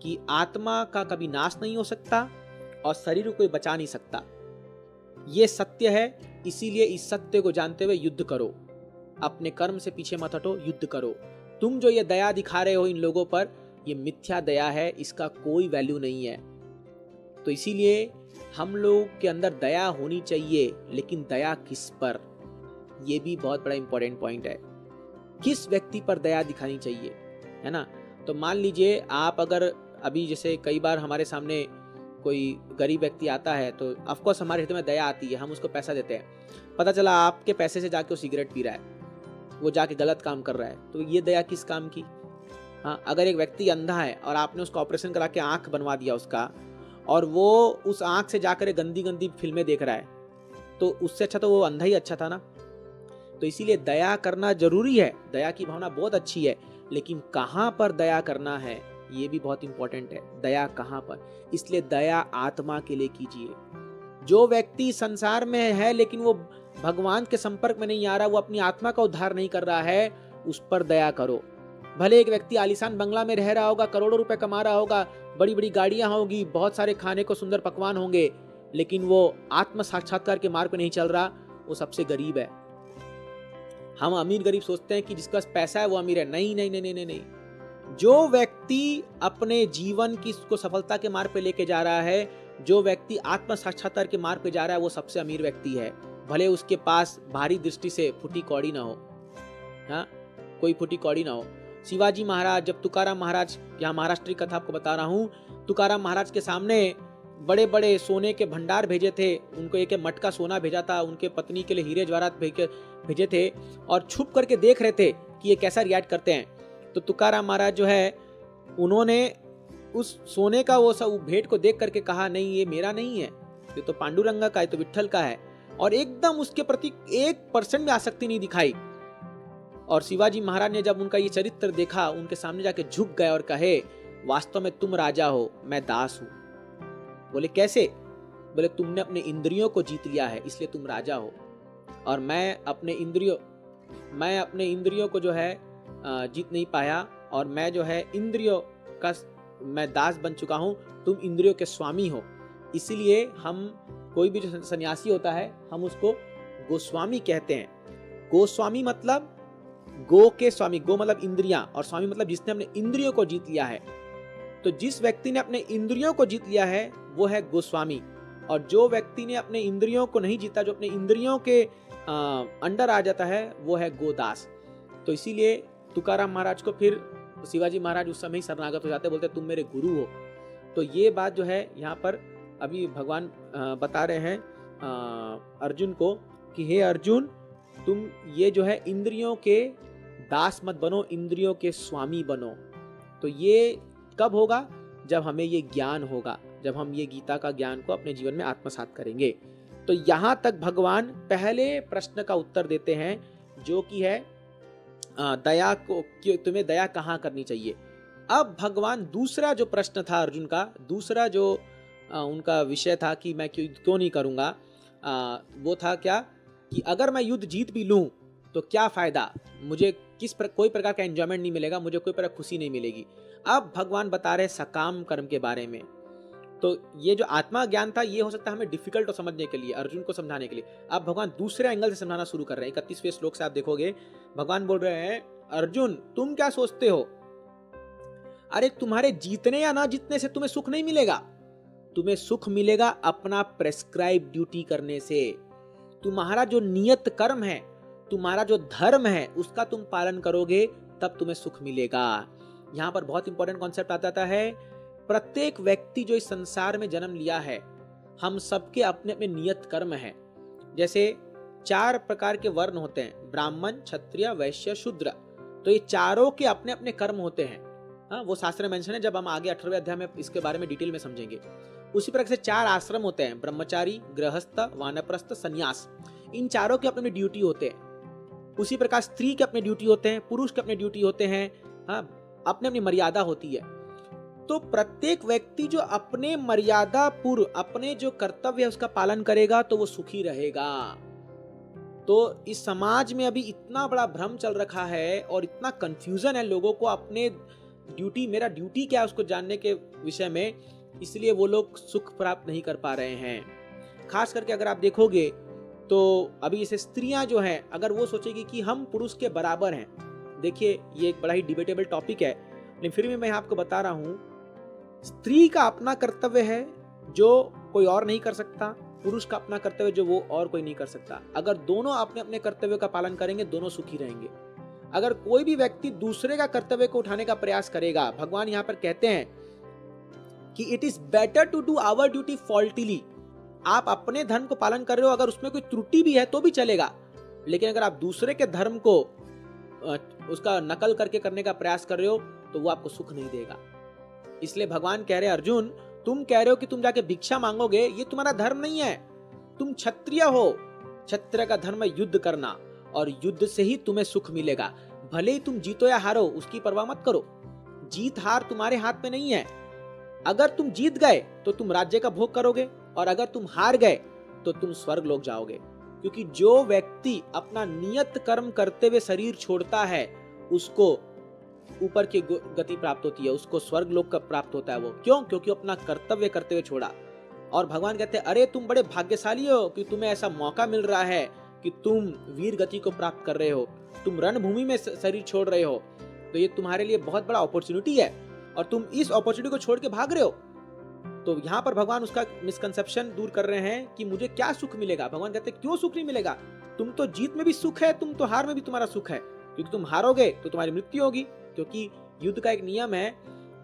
कि आत्मा का कभी नाश नहीं हो सकता और शरीर को कोई बचा नहीं सकता। ये सत्य है, इसीलिए इस सत्य को जानते हुए युद्ध करो, अपने कर्म से पीछे मत हटो, युद्ध करो। तुम जो ये दया दिखा रहे हो इन लोगों पर, ये मिथ्या दया है, इसका कोई वैल्यू नहीं है। तो इसीलिए हम लोग के अंदर दया होनी चाहिए, लेकिन दया किस पर, यह भी बहुत बड़ा इंपॉर्टेंट पॉइंट है। किस व्यक्ति पर दया दिखानी चाहिए, है ना। तो मान लीजिए आप अगर अभी जैसे कई बार हमारे सामने कोई गरीब व्यक्ति आता है तो ऑफकोर्स हमारे हृदय में दया आती है, हम उसको पैसा देते हैं। पता चला आपके पैसे से जाके वो सिगरेट पी रहा है, वो जाके गलत काम कर रहा है, तो ये दया किस काम की। हाँ, अगर एक व्यक्ति अंधा है और आपने उसका ऑपरेशन करा के आंख बनवा दिया उसका, और वो उस आंख से जाकर गंदी गंदी फिल्में देख रहा है, तो उससे अच्छा तो वो अंधा ही अच्छा था ना। तो इसीलिए दया करना जरूरी है, दया की भावना बहुत अच्छी है, लेकिन कहाँ पर दया करना है ये भी बहुत इंपॉर्टेंट है। दया कहाँ पर, इसलिए दया आत्मा के लिए कीजिए। जो व्यक्ति संसार में है लेकिन वो भगवान के संपर्क में नहीं आ रहा, वो अपनी आत्मा का उद्धार नहीं कर रहा है, उस पर दया करो। भले एक व्यक्ति आलीशान बंगला में रह रहा होगा, करोड़ों रुपए कमा रहा होगा, बड़ी बड़ी गाड़ियां होगी, बहुत सारे खाने को सुंदर पकवान होंगे, लेकिन वो आत्म साक्षात्कार के मार्ग पर नहीं चल रहा, वो सबसे गरीब है। हम अमीर गरीब सोचते हैं कि जिसके पास पैसा है वो अमीर है। नहीं नहीं नहीं नहीं नहीं, जो व्यक्ति अपने जीवन की को सफलता के मार्ग पे लेके जा रहा है, जो व्यक्ति आत्म साक्षात्कार के मार्ग पे जा रहा है, वो सबसे अमीर व्यक्ति है। भले उसके पास भारी दृष्टि से फूटी कौड़ी ना हो, हाँ, कोई फूटी कौड़ी ना हो। शिवाजी महाराज, जब तुकाराम महाराज, यहाँ महाराष्ट्र की कथा आपको बता रहा हूँ, तुकाराम महाराज के सामने बड़े बड़े सोने के भंडार भेजे थे, उनको एक मटका सोना भेजा था, उनके पत्नी के लिए हीरे जवाहरात भेजे थे, और छुप करके देख रहे थे कि ये कैसा रिएक्ट करते हैं। तो तुकाराम महाराज जो है, उन्होंने उस सोने का वो सब भेंट को देख करके कहा, नहीं ये मेरा नहीं है, ये तो पांडुरंगा का है, तो विट्ठल का है, और एकदम उसके प्रति 1% भी आसक्ति नहीं दिखाई। और शिवाजी महाराज ने जब उनका ये चरित्र देखा, उनके सामने जाके झुक गए और कहे, वास्तव में तुम राजा हो, मैं दास हूं। बोले कैसे? बोले तुमने अपने इंद्रियों को जीत लिया है, इसलिए तुम राजा हो, और मैं अपने इंद्रियों को जो है जीत नहीं पाया, और मैं जो है इंद्रियों का मैं दास बन चुका हूं, तुम इंद्रियों के स्वामी हो। इसीलिए हम, कोई भी जो सन्यासी होता है, हम उसको गोस्वामी कहते हैं। गोस्वामी मतलब गो के स्वामी, गो मतलब इंद्रियां, और स्वामी मतलब जिसने अपने इंद्रियों को जीत लिया है। तो जिस व्यक्ति ने अपने इंद्रियों को जीत लिया है वो है गोस्वामी, और जो व्यक्ति ने अपने इंद्रियों को नहीं जीता, जो अपने इंद्रियों के अंडर आ जाता है, वो है गोदास। तो इसीलिए तुकाराम महाराज को फिर शिवाजी महाराज उस समय ही शरणागत हो जाते, बोलते तुम मेरे गुरु हो। तो ये बात जो है यहाँ पर अभी भगवान बता रहे हैं अर्जुन को कि हे अर्जुन, तुम ये जो है इंद्रियों के दास मत बनो, इंद्रियों के स्वामी बनो। तो ये कब होगा? जब हमें ये ज्ञान होगा, जब हम ये गीता का ज्ञान को अपने जीवन में आत्मसात करेंगे। तो यहां तक भगवान पहले प्रश्न का उत्तर देते हैं, जो कि है दया को, तुम्हें दया कहाँ करनी चाहिए। अब भगवान दूसरा जो प्रश्न था अर्जुन का, दूसरा जो उनका विषय था कि मैं क्यों नहीं करूंगा, वो था क्या कि अगर मैं युद्ध जीत भी लूं तो क्या फायदा, मुझे कोई प्रकार का एंजॉयमेंट नहीं मिलेगा, मुझे कोई प्रकार खुशी नहीं मिलेगी। अब भगवान बता रहे सकाम कर्म के बारे में। तो ये जो आत्मा ज्ञान था, ये हो सकता है हमें डिफिकल्ट हो समझने के लिए, अर्जुन को समझाने के लिए। अब भगवान दूसरे एंगल से समझाना शुरू कर रहे हैं। 31वें श्लोक से आप देखोगे, भगवान बोल रहे हैं, अर्जुन तुम क्या सोचते हो, अरे तुम्हारे जीतने या ना जीतने से तुम्हें सुख नहीं मिलेगा, तुम्हें सुख मिलेगा अपना प्रेस्क्राइब ड्यूटी करने से। तुम्हारा जो नियत कर्म है, तुम्हारा जो धर्म है, उसका तुम पालन करोगे, तब तुम्हें सुख मिलेगा। यहां पर बहुत इंपॉर्टेंट कॉन्सेप्ट आता है, प्रत्येक व्यक्ति जो इस संसार में जन्म लिया है, हम सबके अपने अपने नियत कर्म हैं। जैसे 4 प्रकार के वर्ण होते हैं, ब्राह्मण, क्षत्रिय, वैश्य, शूद्र। तो ये चारों के अपने अपने कर्म होते हैं। हाँ, वो शास्त्र में मेंशन है, जब हम आगे 18वें अध्याय में इसके बारे में डिटेल में समझेंगे। उसी प्रकार से 4 आश्रम होते हैं, ब्रह्मचारी, गृहस्थ, वानप्रस्थ, संन्यास। इन चारों के अपने ड्यूटी होते हैं। उसी प्रकार स्त्री के अपने ड्यूटी होते हैं, पुरुष के अपने ड्यूटी होते हैं। हाँ, अपने अपनी मर्यादा होती है। तो प्रत्येक व्यक्ति जो अपने मर्यादा पूर्व अपने जो कर्तव्य है उसका पालन करेगा तो वो सुखी रहेगा। तो इस समाज में अभी इतना बड़ा भ्रम चल रखा है और इतना कंफ्यूजन है लोगों को अपने ड्यूटी, मेरा ड्यूटी क्या है उसको जानने के विषय में, इसलिए वो लोग सुख प्राप्त नहीं कर पा रहे हैं। खास करके अगर आप देखोगे तो अभी जैसे स्त्रियां जो हैं, अगर वो सोचेगी कि हम पुरुष के बराबर हैं, देखिए ये एक बड़ा ही डिबेटेबल टॉपिक है, लेकिन फिर भी मैं आपको बता रहा हूं, स्त्री का अपना कर्तव्य है जो कोई और नहीं कर सकता, पुरुष का अपना कर्तव्य जो वो और कोई नहीं कर सकता। अगर दोनों अपने अपने कर्तव्यों का पालन करेंगे, दोनों सुखी रहेंगे। अगर कोई भी व्यक्ति दूसरे का कर्तव्य को उठाने का प्रयास करेगा, भगवान यहाँ पर कहते हैं कि it is better to do our duty faultily. आप अपने धर्म को पालन कर रहे हो, अगर उसमें कोई त्रुटि भी है तो भी चलेगा, लेकिन अगर आप दूसरे के धर्म को उसका नकल करके करने का प्रयास कर रहे हो तो वो आपको सुख नहीं देगा। इसलिए भगवान कह रहे हैं, अर्जुन तुम कह रहे हो कि तुम जाके भिक्षा मांगोगे, ये तुम्हारा धर्म नहीं है। तुम क्षत्रिय हो, क्षत्रिय का धर्म है युद्ध करना, और युद्ध से ही तुम्हें सुख मिलेगा। भले ही तुम जीतो या हारो, उसकी परवाह मत करो। जीत हार तुम्हारे हाथ में नहीं है। अगर तुम जीत गए तो तुम राज्य का भोग करोगे, और अगर तुम हार गए तो तुम स्वर्ग लोक जाओगे। क्योंकि जो व्यक्ति अपना नियत कर्म करते हुए शरीर छोड़ता है, उसको ऊपर की गति प्राप्त होती है, उसको स्वर्ग लोक का प्राप्त होता है। वो क्यों? क्योंकि अपना कर्तव्य करते हुए छोड़ा। और भगवान कहते हैं, अरे तुम बड़े भाग्यशाली हो कि तुम्हें ऐसा मौका मिल रहा है कि तुम वीर गति को प्राप्त कर रहे हो, तुम रणभूमि में शरीर छोड़ रहे हो, तो ये तुम्हारे लिए बहुत बड़ा अपॉर्चुनिटी है, और तुम इस अपॉर्चुनिटी को छोड़ के भाग रहे हो। तो यहाँ पर भगवान उसका मिसकंसेप्शन दूर कर रहे हैं कि मुझे क्या सुख मिलेगा। भगवान कहते हैं, क्यों सुख नहीं मिलेगा? तुम तो जीत में भी सुख है, तुम तो हार में भी तुम्हारा सुख है, क्योंकि तुम हारोगे तो तुम्हारी मृत्यु होगी। क्योंकि युद्ध का एक नियम है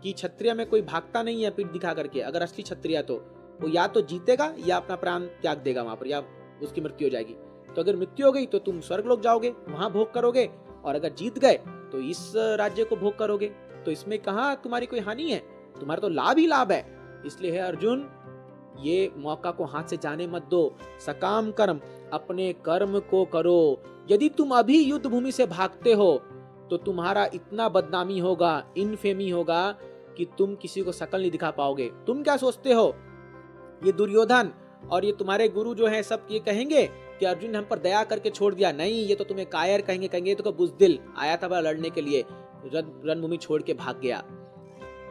कि क्षत्रिय में कोई भागता नहीं है पीठ दिखा करके। अगर असली क्षत्रिय तो वो या तो जीतेगा या अपना प्राण त्याग देगा वहां पर, या उसकी मृत्यु हो जाएगी। तो अगर मृत्यु हो गई तो तुम स्वर्ग लोक जाओगे, वहां भोग करोगे, और अगर जीत गए तो इस राज्य को भोग करोगे। तो इसमें कहाँ तुम्हारी कोई हानि है? तुम्हारा तो लाभ ही लाभ है। इसलिए है अर्जुन, ये मौका को हाथ से जाने मत दो। सकाम कर्म, अपने कर्म को करो। यदि तुम अभी युद्ध भूमि से भागते हो तो तुम्हारा इतना बदनामी होगा, इनफेमी होगा कि तुम किसी को शकल नहीं दिखा पाओगे। तुम क्या सोचते हो, ये दुर्योधन और ये तुम्हारे गुरु जो है सब ये कहेंगे कि अर्जुन ने हम पर दया करके छोड़ दिया? नहीं, ये तो तुम्हें कायर कहेंगे तो बुज़दिल आया था वह लड़ने के लिए, रणभूमि छोड़ के भाग गया।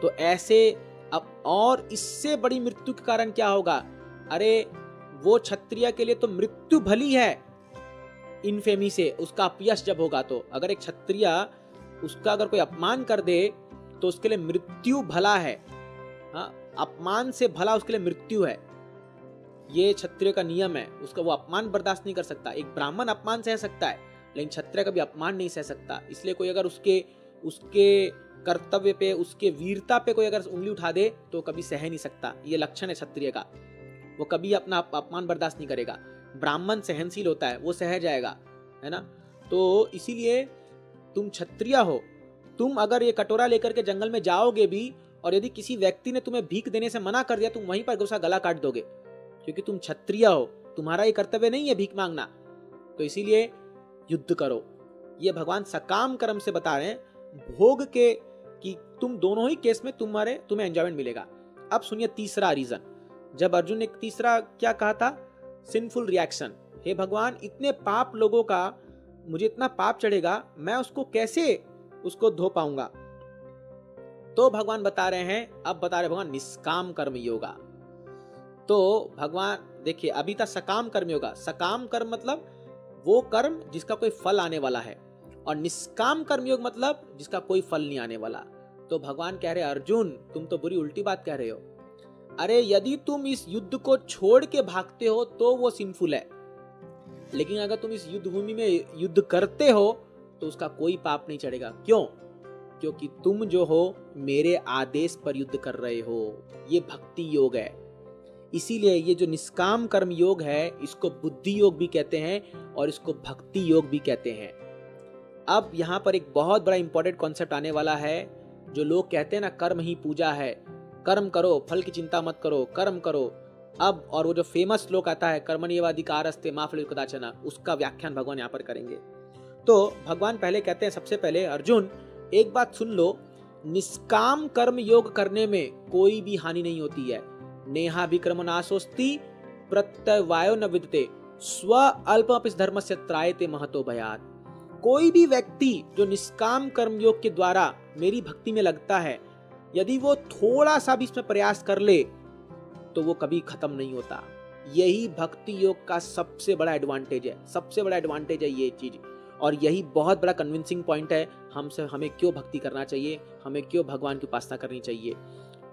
तो ऐसे अब और इससे बड़ी मृत्यु के कारण क्या होगा? अरे वो क्षत्रिय के लिए तो मृत्यु भली है इनफेमी से, उसका अपयश जब होगा तो। अगर एक क्षत्रिय उसका अगर कोई अपमान कर दे तो उसके लिए मृत्यु भला है। हाँ, अपमान से भला उसके लिए मृत्यु है। ये क्षत्रिय का नियम है, उसका वो अपमान बर्दाश्त नहीं कर सकता। एक ब्राह्मण अपमान सह सकता है, लेकिन क्षत्रिय कभी अपमान नहीं सह सकता। इसलिए कोई अगर उसके कर्तव्य पे, उसके वीरता पे कोई अगर उंगली उठा दे तो कभी सह नहीं सकता। ये लक्षण है क्षत्रिय का, वो कभी अपना अपमान बर्दाश्त नहीं करेगा। ब्राह्मण सहनशील होता है, वो सह जाएगा, है ना। तो इसीलिए तुम क्षत्रिय हो, तुम अगर ये कटोरा लेकर के जंगल में जाओगे भी, और यदि किसी व्यक्ति ने तुम्हें भीख देने से मना कर दिया, तुम वहीं पर उसका गला काट दोगे, क्योंकि तुम क्षत्रिय हो, तुम्हारा ये कर्तव्य नहीं है भीख मांगना। तो इसीलिए युद्ध करो। ये भगवान सकाम कर्म से बता रहे हैं, भोग के, कि तुम दोनों ही केस में तुम्हें एंजॉयमेंट मिलेगा। अब सुनिए तीसरा रीजन। जब अर्जुन ने तीसरा क्या कहा था, सिंफुल रिएक्शन। हे भगवान, इतने पाप लोगों का मुझे इतना पाप चढ़ेगा, मैं उसको कैसे उसको धो पाऊंगा? तो भगवान बता रहे हैं, अब बता रहे भगवान निष्काम कर्म योगा। तो भगवान देखिए, अभी था सकाम कर्म योगा। सकाम कर्म मतलब वो कर्म जिसका कोई फल आने वाला है, और निष्काम कर्मयोग मतलब जिसका कोई फल नहीं आने वाला। तो भगवान कह रहे अर्जुन, तुम तो बुरी उल्टी बात कह रहे हो। अरे यदि तुम इस युद्ध को छोड़ के भागते हो तो वो सिंफुल है, लेकिन अगर तुम इस युद्ध भूमि में युद्ध करते हो तो उसका कोई पाप नहीं चढ़ेगा। क्यों? क्योंकि तुम जो हो मेरे आदेश पर युद्ध कर रहे हो। ये भक्ति योग है। इसीलिए ये जो निष्काम कर्म योग है इसको बुद्धि योग भी कहते हैं और इसको भक्ति योग भी कहते हैं। अब यहाँ पर एक बहुत बड़ा इंपॉर्टेंट कॉन्सेप्ट आने वाला है। जो लोग कहते हैं ना कर्म ही पूजा है, कर्म करो फल की चिंता मत करो, कर्म करो। अब और वो जो फेमस श्लोक आता है कर्मण्येवाधिकारस्ते मा फलेषु कदाचन, उसका व्याख्यान भगवान यहाँ पर करेंगे। तो भगवान पहले कहते हैं, सबसे पहले अर्जुन एक बात सुन लो, निष्काम कर्म योग करने में कोई भी हानि नहीं होती है। नेहा विक्रम नाशोस्ति प्रत्यवायो न विदते स्व अल्पमपि धर्मस्य त्रायते महतो भयात्। कोई भी व्यक्ति जो निष्काम कर्म योग के द्वारा मेरी भक्ति में लगता है, यदि वो थोड़ा सा भी इसमें प्रयास कर ले तो वो कभी खत्म नहीं होता। यही भक्ति योग का सबसे बड़ा एडवांटेज है, सबसे बड़ा एडवांटेज है ये चीज। और यही बहुत बड़ा कन्विंसिंग पॉइंट है हमें क्यों भक्ति करना चाहिए, हमें क्यों भगवान की उपासना करनी चाहिए।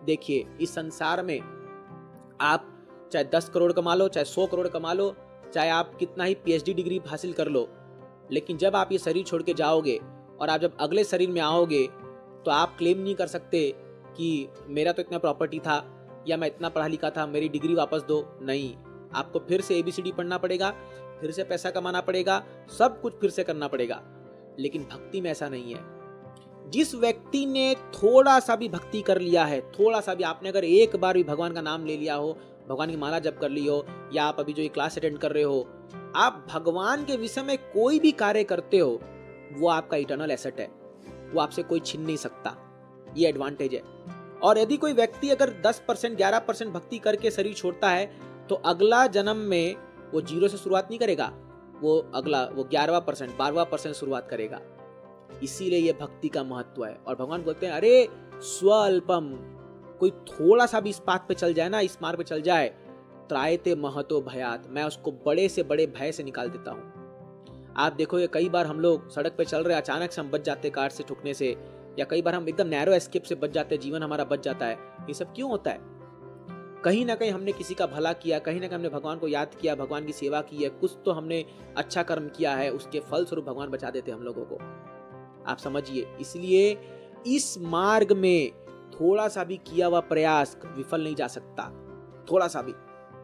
देखिए इस संसार में आप चाहे 10 करोड़ कमा लो, चाहे 100 करोड़ कमा लो, चाहे आप कितना ही PhD डिग्री हासिल कर लो, लेकिन जब आप ये शरीर छोड़ के जाओगे और आप जब अगले शरीर में आओगे तो आप क्लेम नहीं कर सकते कि मेरा तो इतना प्रॉपर्टी था या मैं इतना पढ़ा लिखा था, मेरी डिग्री वापस दो। नहीं, आपको फिर से ABCD पढ़ना पड़ेगा, फिर से पैसा कमाना पड़ेगा, सब कुछ फिर से करना पड़ेगा। लेकिन भक्ति में ऐसा नहीं है। जिस व्यक्ति ने थोड़ा सा भी भक्ति कर लिया है, थोड़ा सा भी, आपने अगर एक बार भी भगवान का नाम ले लिया हो, भगवान की माला जप कर ली हो, या आप अभी जो ये क्लास अटेंड कर रहे हो, आप भगवान के विषय में कोई भी कार्य करते हो, वो आपका इटर्नल एसेट है, वो आपसे कोई छीन नहीं सकता। ये एडवांटेज है। और यदि कोई व्यक्ति अगर 10% 11% भक्ति करके शरीर छोड़ता है तो अगला जन्म में वो 0 से शुरुआत नहीं करेगा, वो 11% 12% शुरुआत करेगा। इसीलिए ये भक्ति का महत्व है। और भगवान बोलते हैं अरे स्वल्पम, कोई थोड़ा सा भी इस पाथ पे चल जाए ना, इस मार्ग पे चल जाए, त्रायते महतो भयात, मैं उसको बड़े से बड़े भय से निकाल देता हूँ। आप देखोगे कई बार हम लोग सड़क पे चल रहे, अचानक से हम बच जाते कार से ठुकने से, या कई बार हम एकदम नैरो एस्केप से बच जाते, जीवन हमारा बच जाता है। ये सब क्यों होता है? कहीं ना कहीं हमने किसी का भला किया, कहीं ना कहीं हमने भगवान को याद किया, भगवान की सेवा की है, कुछ तो हमने अच्छा कर्म किया है, उसके फल स्वरूप भगवान बचा देते हम लोगों को। आप समझिए, इसलिए इस मार्ग में थोड़ा सा भी किया हुआ प्रयास विफल नहीं जा सकता, थोड़ा सा भी।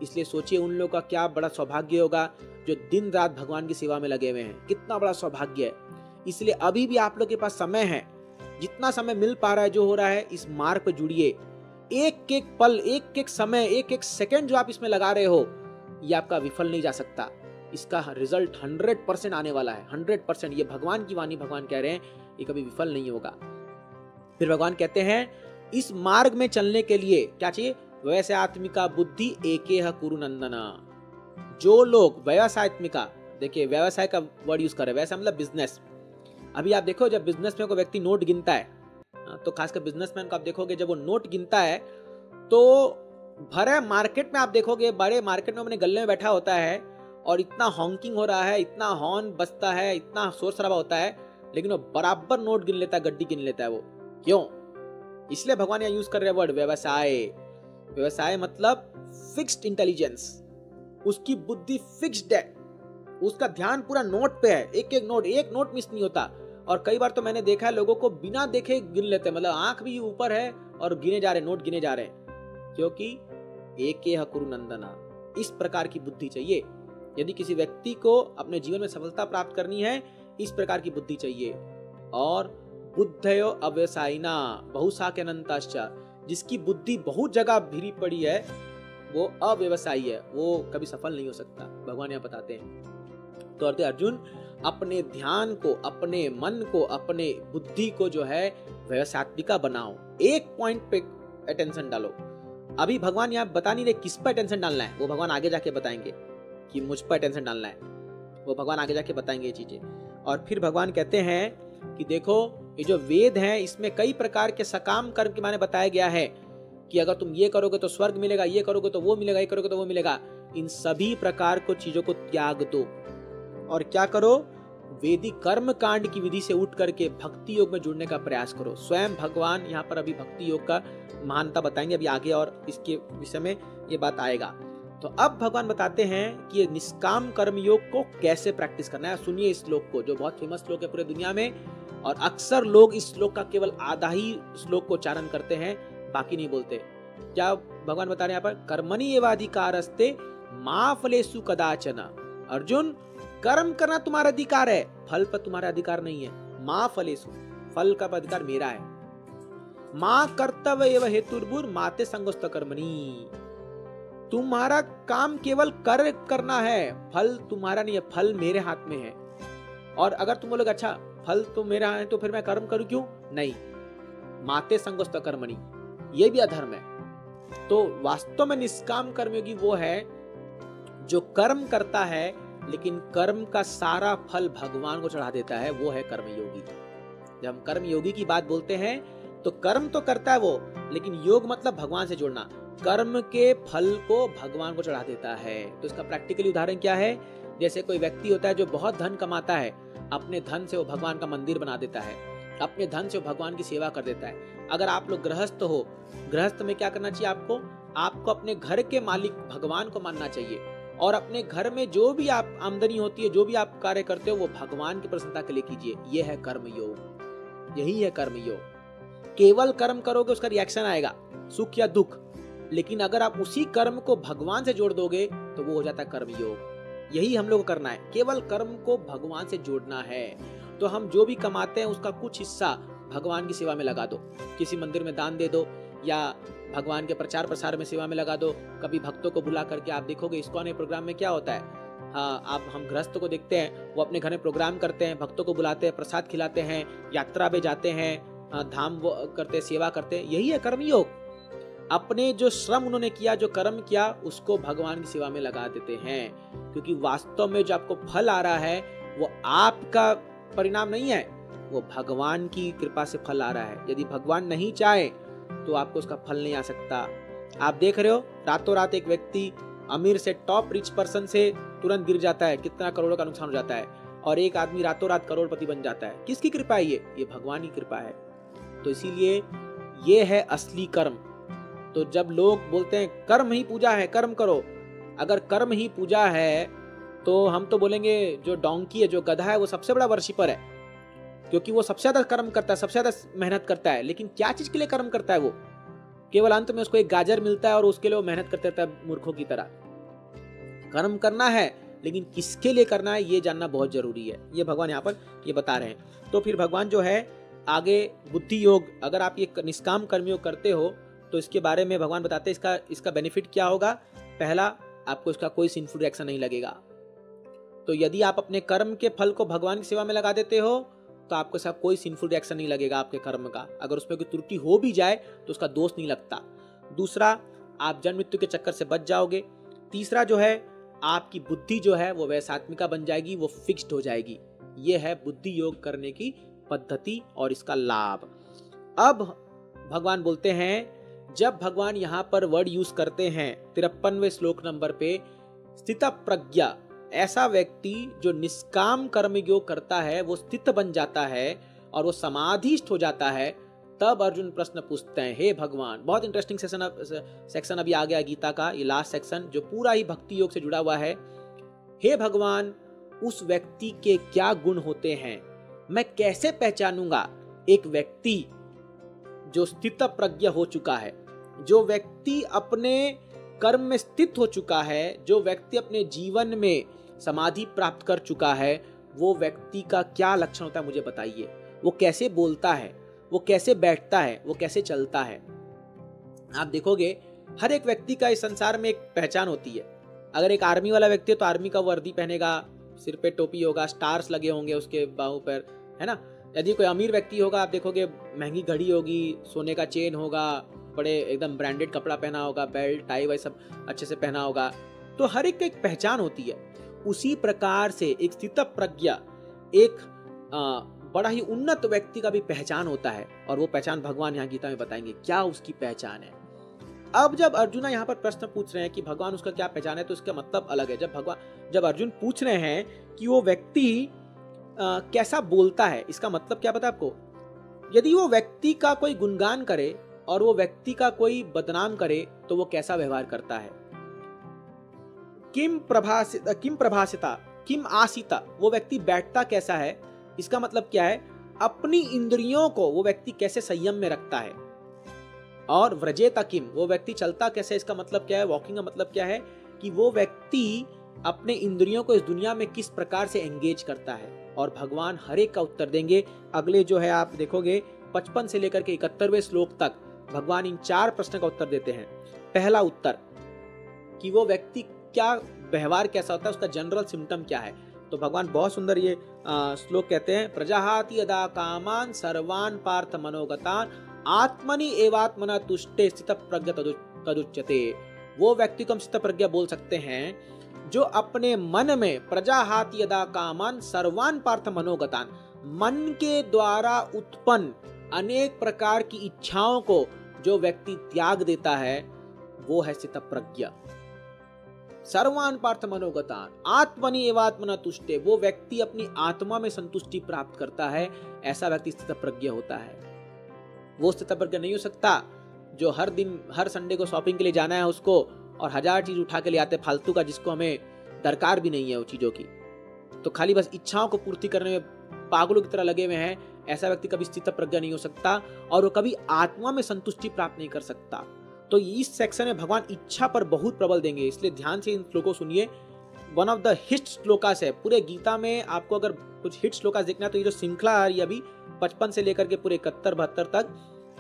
इसलिए सोचिए उन लोगों का क्या बड़ा सौभाग्य होगा जो दिन रात भगवान की सेवा में लगे हुए हैं, कितना बड़ा सौभाग्य है। इसलिए अभी भी आप लोग के पास समय है, जितना समय मिल पा रहा है, जो हो रहा है, इस मार्ग पर जुड़िए। एक एक पल, एक एक समय, एक एक सेकंड जो आप इसमें लगा रहे हो, ये आपका विफल नहीं जा सकता। इसका रिजल्ट 100% आने वाला है, 100%। ये भगवान की वाणी, भगवान कह रहे हैं, ये कभी विफल नहीं होगा। फिर भगवान कहते हैं इस मार्ग में चलने के लिए क्या चाहिए? वैसे आत्मिका बुद्धि एकेह कुरु नंदना। जो लोग व्यवसायत्मिका, देखिए व्यवसाय का वर्ड यूज कर रहे हैं, वैसे मतलब बिजनेस। अभी आप देखो जब बिजनेस में कोई व्यक्ति नोट गिनता है, तो खासकर बिजनेसमैन को आप देखोगे जब वो नोट गिनता है तो भरे मार्केट में आप देखोगे, बड़े मार्केट में अपने गले में बैठा होता है और इतना हॉन्किंग हो रहा है, इतना हॉर्न बजता है, इतना शोर शराबा होता है, लेकिन वो बराबर नोट गिन लेता है, गड्डी गिन लेता है। वो क्यों? इसलिए भगवान यहाँ यूज कर रहे हैं वर्ड व्यवसाय। व्यवसाय मतलब फिक्स्ड इंटेलिजेंस, उसकी बुद्धि फिक्स्ड है, उसका ध्यान पूरा नोट पे है, एक एक नोट मिस नहीं होता। और कई बार तो मैंने देखा है लोगों को बिना देखे गिन लेते हैं, मतलब आंख भी ऊपर है और गिने जा रहे, नोट गिने जा रहे हैं, क्योंकि एकेह कुरु नंदना। इस प्रकार की बुद्धि चाहिए। यदि किसी व्यक्ति को अपने जीवन में सफलता प्राप्त करनी है, इस प्रकार की बुद्धि चाहिए। और बुद्धयो अव्यवसायिना बहुशाख्यनन्ताश्च, जिसकी बुद्धि बहुत जगह भिरी पड़ी है वो अव्यवसायी है, वो कभी सफल नहीं हो सकता, भगवान यहाँ बताते हैं। तो अर्जुन अपने ध्यान को, अपने मन को, अपने बुद्धि को जो है व्यवसायिका बनाओ, एक पॉइंट पे अटेंशन डालो। अभी भगवान यहाँ बता नहीं रहे किस पर अटेंशन डालना है, वो भगवान आगे जाके बताएंगे कि मुझ पर अटेंशन डालना है, वो भगवान आगे जाके बताएंगे ये चीजें। और फिर भगवान कहते हैं कि देखो ये जो वेद है इसमें कई प्रकार के सकाम कर्म के माने बताया गया है कि अगर तुम ये करोगे तो स्वर्ग मिलेगा, ये करोगे तो वो मिलेगा, ये करोगे तो वो मिलेगा। इन सभी प्रकार को चीजों को त्याग दो और क्या करो? वैदिक कर्म कांड की विधि से उठ करके भक्ति योग में जुड़ने का प्रयास करो। स्वयं भगवान यहाँ पर अभी भक्ति योग का महानता बताएंगे अभी आगे, और इसके विषय में ये बात आएगा। तो अब भगवान बताते हैं कि ये निष्काम कर्म योग को कैसे प्रैक्टिस करना है। सुनिए इस श्लोक को, जो बहुत फेमस श्लोक है पूरे दुनिया में, और अक्सर लोग इस श्लोक का केवल आधा ही श्लोक को उच्चारण करते हैं, बाकी नहीं बोलते। क्या भगवान बता रहे हैं यहाँ पर? कर्मणि एवाधिकारस्ते मा फलेषु कदाचन। अर्जुन, कर्म करना तुम्हारा अधिकार है, फल पर तुम्हारा अधिकार नहीं है। मा फलेषु, फल का अधिकार मेरा है। मां कर्तव्य एवं हेतुर्भुर माते संगोस्त कर्मणि। तुम्हारा काम केवल कर्म करना है, फल तुम्हारा नहीं है, फल मेरे हाथ में है। और अगर तुम बोलोगे अच्छा फल तो मेरा है तो फिर मैं कर्म करूं क्यों? नहीं, माते संगोस्त कर्मणि, ये भी अधर्म है। तो वास्तव में निष्काम कर्मयोगी वो है जो कर्म करता है लेकिन कर्म का सारा फल भगवान को चढ़ा देता है, वो है कर्मयोगी। जब हम कर्मयोगी की बात बोलते हैं तो कर्म तो करता है वो, लेकिन योग मतलब भगवान से जुड़ना, कर्म के फल को भगवान को चढ़ा देता है। तो इसका प्रैक्टिकली उदाहरण क्या है? जैसे कोई व्यक्ति होता है जो बहुत धन कमाता है, अपने धन से वो भगवान का मंदिर बना देता है, अपने धन से वो भगवान की सेवा कर देता है। अगर आप लोग गृहस्थ हो, गृहस्थ में क्या करना चाहिए आपको? आपको अपने घर के मालिक भगवान को मानना चाहिए, और अपने घर में जो भी आप आमदनी होती है, जो भी आप कार्य करते हो, वो भगवान की प्रसन्नता के लिए कीजिए। ये है कर्म योग, यही है कर्म योग। केवल कर्म करोगे उसका रिएक्शन आएगा, सुख या दुख, लेकिन अगर आप उसी कर्म को भगवान से जोड़ दोगे तो वो हो जाता है कर्म योग। यही हम लोग को करना है, केवल कर्म को भगवान से जोड़ना है। तो हम जो भी कमाते हैं उसका कुछ हिस्सा भगवान की सेवा में लगा दो, किसी मंदिर में दान दे दो, या भगवान के प्रचार प्रसार में सेवा में लगा दो। कभी भक्तों को बुला करके, आप देखोगे इस्कॉन प्रोग्राम में क्या होता है, हाँ, आप हम गृहस्थ को देखते हैं, वो अपने घर में प्रोग्राम करते हैं, भक्तों को बुलाते हैं, प्रसाद खिलाते हैं, यात्रा पे जाते हैं, धाम करते, सेवा करते हैं। यही है कर्मयोग। अपने जो श्रम उन्होंने किया, जो कर्म किया, उसको भगवान की सेवा में लगा देते हैं, क्योंकि वास्तव में जो आपको फल आ रहा है वो आपका परिणाम नहीं है, वो भगवान की कृपा से फल आ रहा है। यदि भगवान नहीं चाहे तो आपको उसका फल नहीं आ सकता। आप देख रहे हो, रातों रात एक व्यक्ति अमीर से, टॉप रिच पर्सन से तुरंत गिर जाता है, कितना करोड़ों का नुकसान हो जाता है, और एक आदमी रातों रात करोड़पति बन जाता है। किसकी कृपा है ये भगवान की कृपा है। तो इसीलिए ये है असली कर्म। तो जब लोग बोलते हैं कर्म ही पूजा है, कर्म करो, अगर कर्म ही पूजा है तो हम तो बोलेंगे जो डोंकी है, जो गधा है, वो सबसे बड़ा वर्शिपर है, क्योंकि वो सबसे ज्यादा कर्म करता है, सबसे ज्यादा मेहनत करता है। लेकिन क्या चीज के लिए कर्म करता है वो? केवल अंत में उसको एक गाजर मिलता है और उसके लिए वो मेहनत करते रहता है मूर्खों की तरह। कर्म करना है, लेकिन किसके लिए करना है ये जानना बहुत जरूरी है। ये भगवान यहाँ पर ये बता रहे हैं। तो फिर भगवान जो है आगे बुद्धि योग, अगर आप ये निष्काम कर्मयोग करते हो तो इसके बारे में भगवान बताते हैं इसका बेनिफिट क्या होगा। पहला, आपको इसका कोई सिंफुल रिएक्शन नहीं लगेगा। तो यदि आप अपने कर्म के फल को भगवान की सेवा में लगा देते हो तो आपको इसका कोई सिंफुल रिएक्शन नहीं लगेगा आपके कर्म का। अगर उसमें कोई त्रुटि हो भी जाए तो उसका दोष नहीं लगता। दूसरा, आप जन्म मृत्यु के चक्कर से बच जाओगे। तीसरा जो है, आपकी बुद्धि जो है वो वैसात्मिका बन जाएगी, वो फिक्स्ड हो जाएगी। ये है बुद्धि योग करने की पद्धति और इसका लाभ। अब भगवान बोलते हैं, जब भगवान यहाँ पर वर्ड यूज करते हैं 53वें श्लोक नंबर पे, स्थित प्रज्ञा, ऐसा व्यक्ति जो निष्काम कर्म योग करता है वो स्थित बन जाता है और वो समाधिस्थ हो जाता है। तब अर्जुन प्रश्न पूछते हैं, हे भगवान, बहुत इंटरेस्टिंग सेक्शन अभी आ गया गीता का, ये लास्ट सेक्शन जो पूरा ही भक्ति योग से जुड़ा हुआ है। हे भगवान, उस व्यक्ति के क्या गुण होते हैं? मैं कैसे पहचानूंगा एक व्यक्ति जो स्थित प्रज्ञ हो चुका है, जो व्यक्ति अपने कर्म में स्थित हो चुका है, जो व्यक्ति अपने जीवन में समाधि प्राप्त कर चुका है, वो व्यक्ति का क्या लक्षण होता है मुझे बताइए। वो कैसे बोलता है, वो कैसे बैठता है, वो कैसे चलता है। आप देखोगे हर एक व्यक्ति का इस संसार में एक पहचान होती है। अगर एक आर्मी वाला व्यक्ति है तो आर्मी का वर्दी पहनेगा, सिर पे टोपी होगा, स्टार्स लगे होंगे उसके बाहों पर, है ना। यदि कोई अमीर व्यक्ति होगा, आप देखोगे महंगी घड़ी होगी, सोने का चेन होगा, बड़े एकदम ब्रांडेड कपड़ा पहना होगा, बेल्ट टाई वही सब अच्छे से पहना होगा। तो हर एक पहचान होती है। उसी प्रकार से एक स्थित प्रज्ञा, एक बड़ा ही उन्नत व्यक्ति का भी पहचान होता है, और वो पहचान भगवान यहाँ गीता में बताएंगे क्या उसकी पहचान है। अब जब अर्जुन यहाँ पर प्रश्न पूछ रहे हैं कि भगवान उसका क्या पहचान है, तो इसका मतलब अलग है। जब अर्जुन पूछ रहे हैं कि वो व्यक्ति कैसा बोलता है, इसका मतलब क्या पता आपको? यदि वो व्यक्ति का कोई गुणगान करे और वो व्यक्ति का कोई बदनाम करे तो वो कैसा व्यवहार करता है। किम प्रभासिता किम आसिता, वो व्यक्ति बैठता कैसा है, इसका मतलब क्या है? अपनी इंद्रियों को वो व्यक्ति कैसे संयम में रखता है। और व्रजेत किम, वो व्यक्ति चलता कैसे, इसका मतलब क्या है, वॉकिंग का मतलब क्या है कि वो व्यक्ति अपने इंद्रियों को इस दुनिया में किस प्रकार से एंगेज करता है। और भगवान हर एक का उत्तर देंगे। अगले जो है आप देखोगे 55 से लेकर के 71वें श्लोक तक भगवान इन 4 प्रश्न का उत्तर देते हैं। पहला उत्तर कि वो व्यक्ति क्या व्यवहार कैसा होता है, उसका जनरल सिम्टम क्या है। तो भगवान बहुत सुंदर ये श्लोक कहते हैं, प्रजाहाति यदा कामान सर्वान पार्थ मनोगतान आत्मनि एवात्मना तुष्टे स्थित प्रज्ञ तदुच्यते। वो व्यक्ति को हम स्थित प्रज्ञा बोल सकते हैं जो अपने मन में प्रजाहाति यदा कामान सर्वान पार्थ मनोगतान, मन के द्वारा उत्पन्न अनेक प्रकार की इच्छाओं को जो व्यक्ति त्याग देता है वो है स्थित प्रज्ञा। सर्वान पार्थ मनोगतान आत्मनि एवात्मना तुष्टे, वो व्यक्ति अपनी आत्मा में संतुष्टि प्राप्त करता है, ऐसा व्यक्ति स्थित प्रज्ञ होता है। वो स्थित प्रज्ञ नहीं हो सकता जो हर दिन हर संडे को शॉपिंग के लिए जाना है उसको और 1000 चीज उठा के ले आते फालतू का, जिसको हमें दरकार भी नहीं है वो चीजों की, तो खाली बस इच्छाओं को पूर्ति करने में पागलों की तरह लगे हुए हैं। ऐसा व्यक्ति कभी स्थित प्रज्ञ नहीं हो सकता और वो कभी आत्मा में संतुष्टि प्राप्त नहीं कर सकता। तो इस सेक्शन में भगवान इच्छा पर बहुत प्रबल देंगे, इसलिए ध्यान से इन श्लोकों सुनिए। One of the hit shlokas है पूरे गीता में। आपको अगर कुछ हिट श्लोकास देखना है तो ये जो श्रृंखला आ रही है अभी 55 से लेकर के पूरे 71-72 तक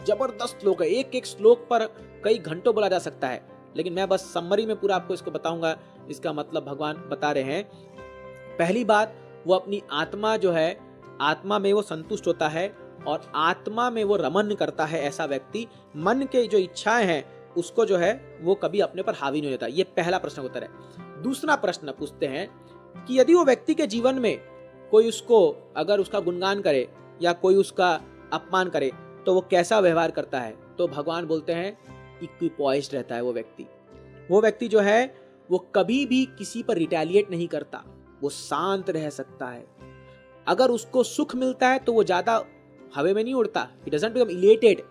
जबरदस्त श्लोक है। एक एक श्लोक पर कई घंटों बोला जा सकता है, लेकिन मैं बस समरी में पूरा आपको इसको बताऊंगा। इसका मतलब भगवान बता रहे हैं, पहली बात वो अपनी आत्मा जो है, आत्मा में वो संतुष्ट होता है और आत्मा में वो रमन करता है। ऐसा व्यक्ति मन के जो इच्छाएं हैं उसको जो है वो कभी अपने पर हावी नहीं होता। ये पहला प्रश्न का उत्तर है। दूसरा प्रश्न पूछते हैं कि यदि वो व्यक्ति के जीवन में कोई उसको अगर उसका गुणगान करे या कोई उसका अपमान करे तो वो कैसा व्यवहार करता है। तो भगवान बोलते हैं इक्विपॉइज्ड रहता है वो व्यक्ति। वो व्यक्ति जो है वो कभी भी किसी पर रिटेलिएट नहीं करता, वो शांत रह सकता है। अगर उसको सुख मिलता है तो वो ज्यादा हवा में नहीं उड़ता, ही डजंट बिकम इलेटेड।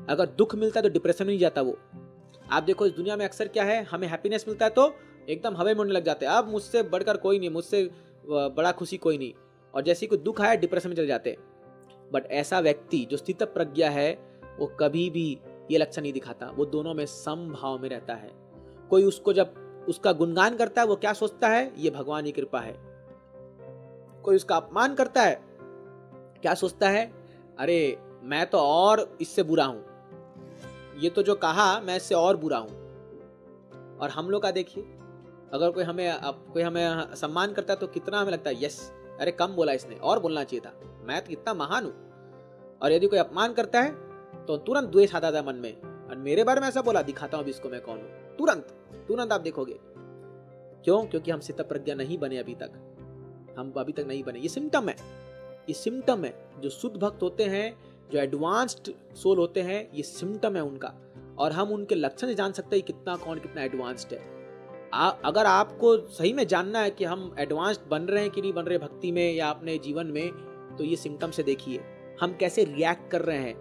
अगर दुख मिलता है तो डिप्रेशन में नहीं जाता वो। आप देखो इस दुनिया में अक्सर क्या है, हमें हैप्पीनेस मिलता है तो एकदम हवा में उड़ने लग जाते हैं, अब मुझसे बढ़कर कोई नहीं, मुझसे बड़ा खुशी कोई नहीं, और जैसे कोई दुख आया डिप्रेशन में चले जाते हैं। बट ऐसा व्यक्ति जो स्थित प्रज्ञा है वो कभी भी ये लक्षण नहीं दिखाता, वो दोनों में समभाव में रहता है। कोई उसको जब उसका गुणगान करता है वो क्या सोचता है, ये भगवान की कृपा है। कोई उसका अपमान करता है क्या सोचता है, अरे मैं तो और इससे बुरा हूं, ये तो जो कहा मैं इससे और बुरा हूं। और हम लोग का देखिए, अगर कोई हमें सम्मान करता है तो कितना हमें लगता है यस, अरे कम बोला इसने, और बोलना चाहिए था, मैं तो कितना महान हूं। और यदि कोई अपमान करता है तो तुरंत द्वेष आता है मन में, और मेरे बारे में ऐसा बोला, दिखाता हूं अभी इसको मैं कौन हूं। तुरंत आप देखोगे। क्यों? क्योंकि हम स्थित प्रज्ञा नहीं बने अभी तक, हम अभी तक नहीं बने। ये सिम्टम है। जो शुद्ध भक्त होते हैं, जो एडवांस्ड सोल होते हैं, ये सिम्टम है उनका, और हम उनके लक्षण से जान सकते हैं कितना एडवांस्ड है। अगर आपको सही में जानना है कि हम एडवांस्ड बन रहे हैं कि नहीं बन रहे भक्ति में या अपने जीवन में, तो ये सिम्टम से देखिए हम कैसे रिएक्ट कर रहे हैं।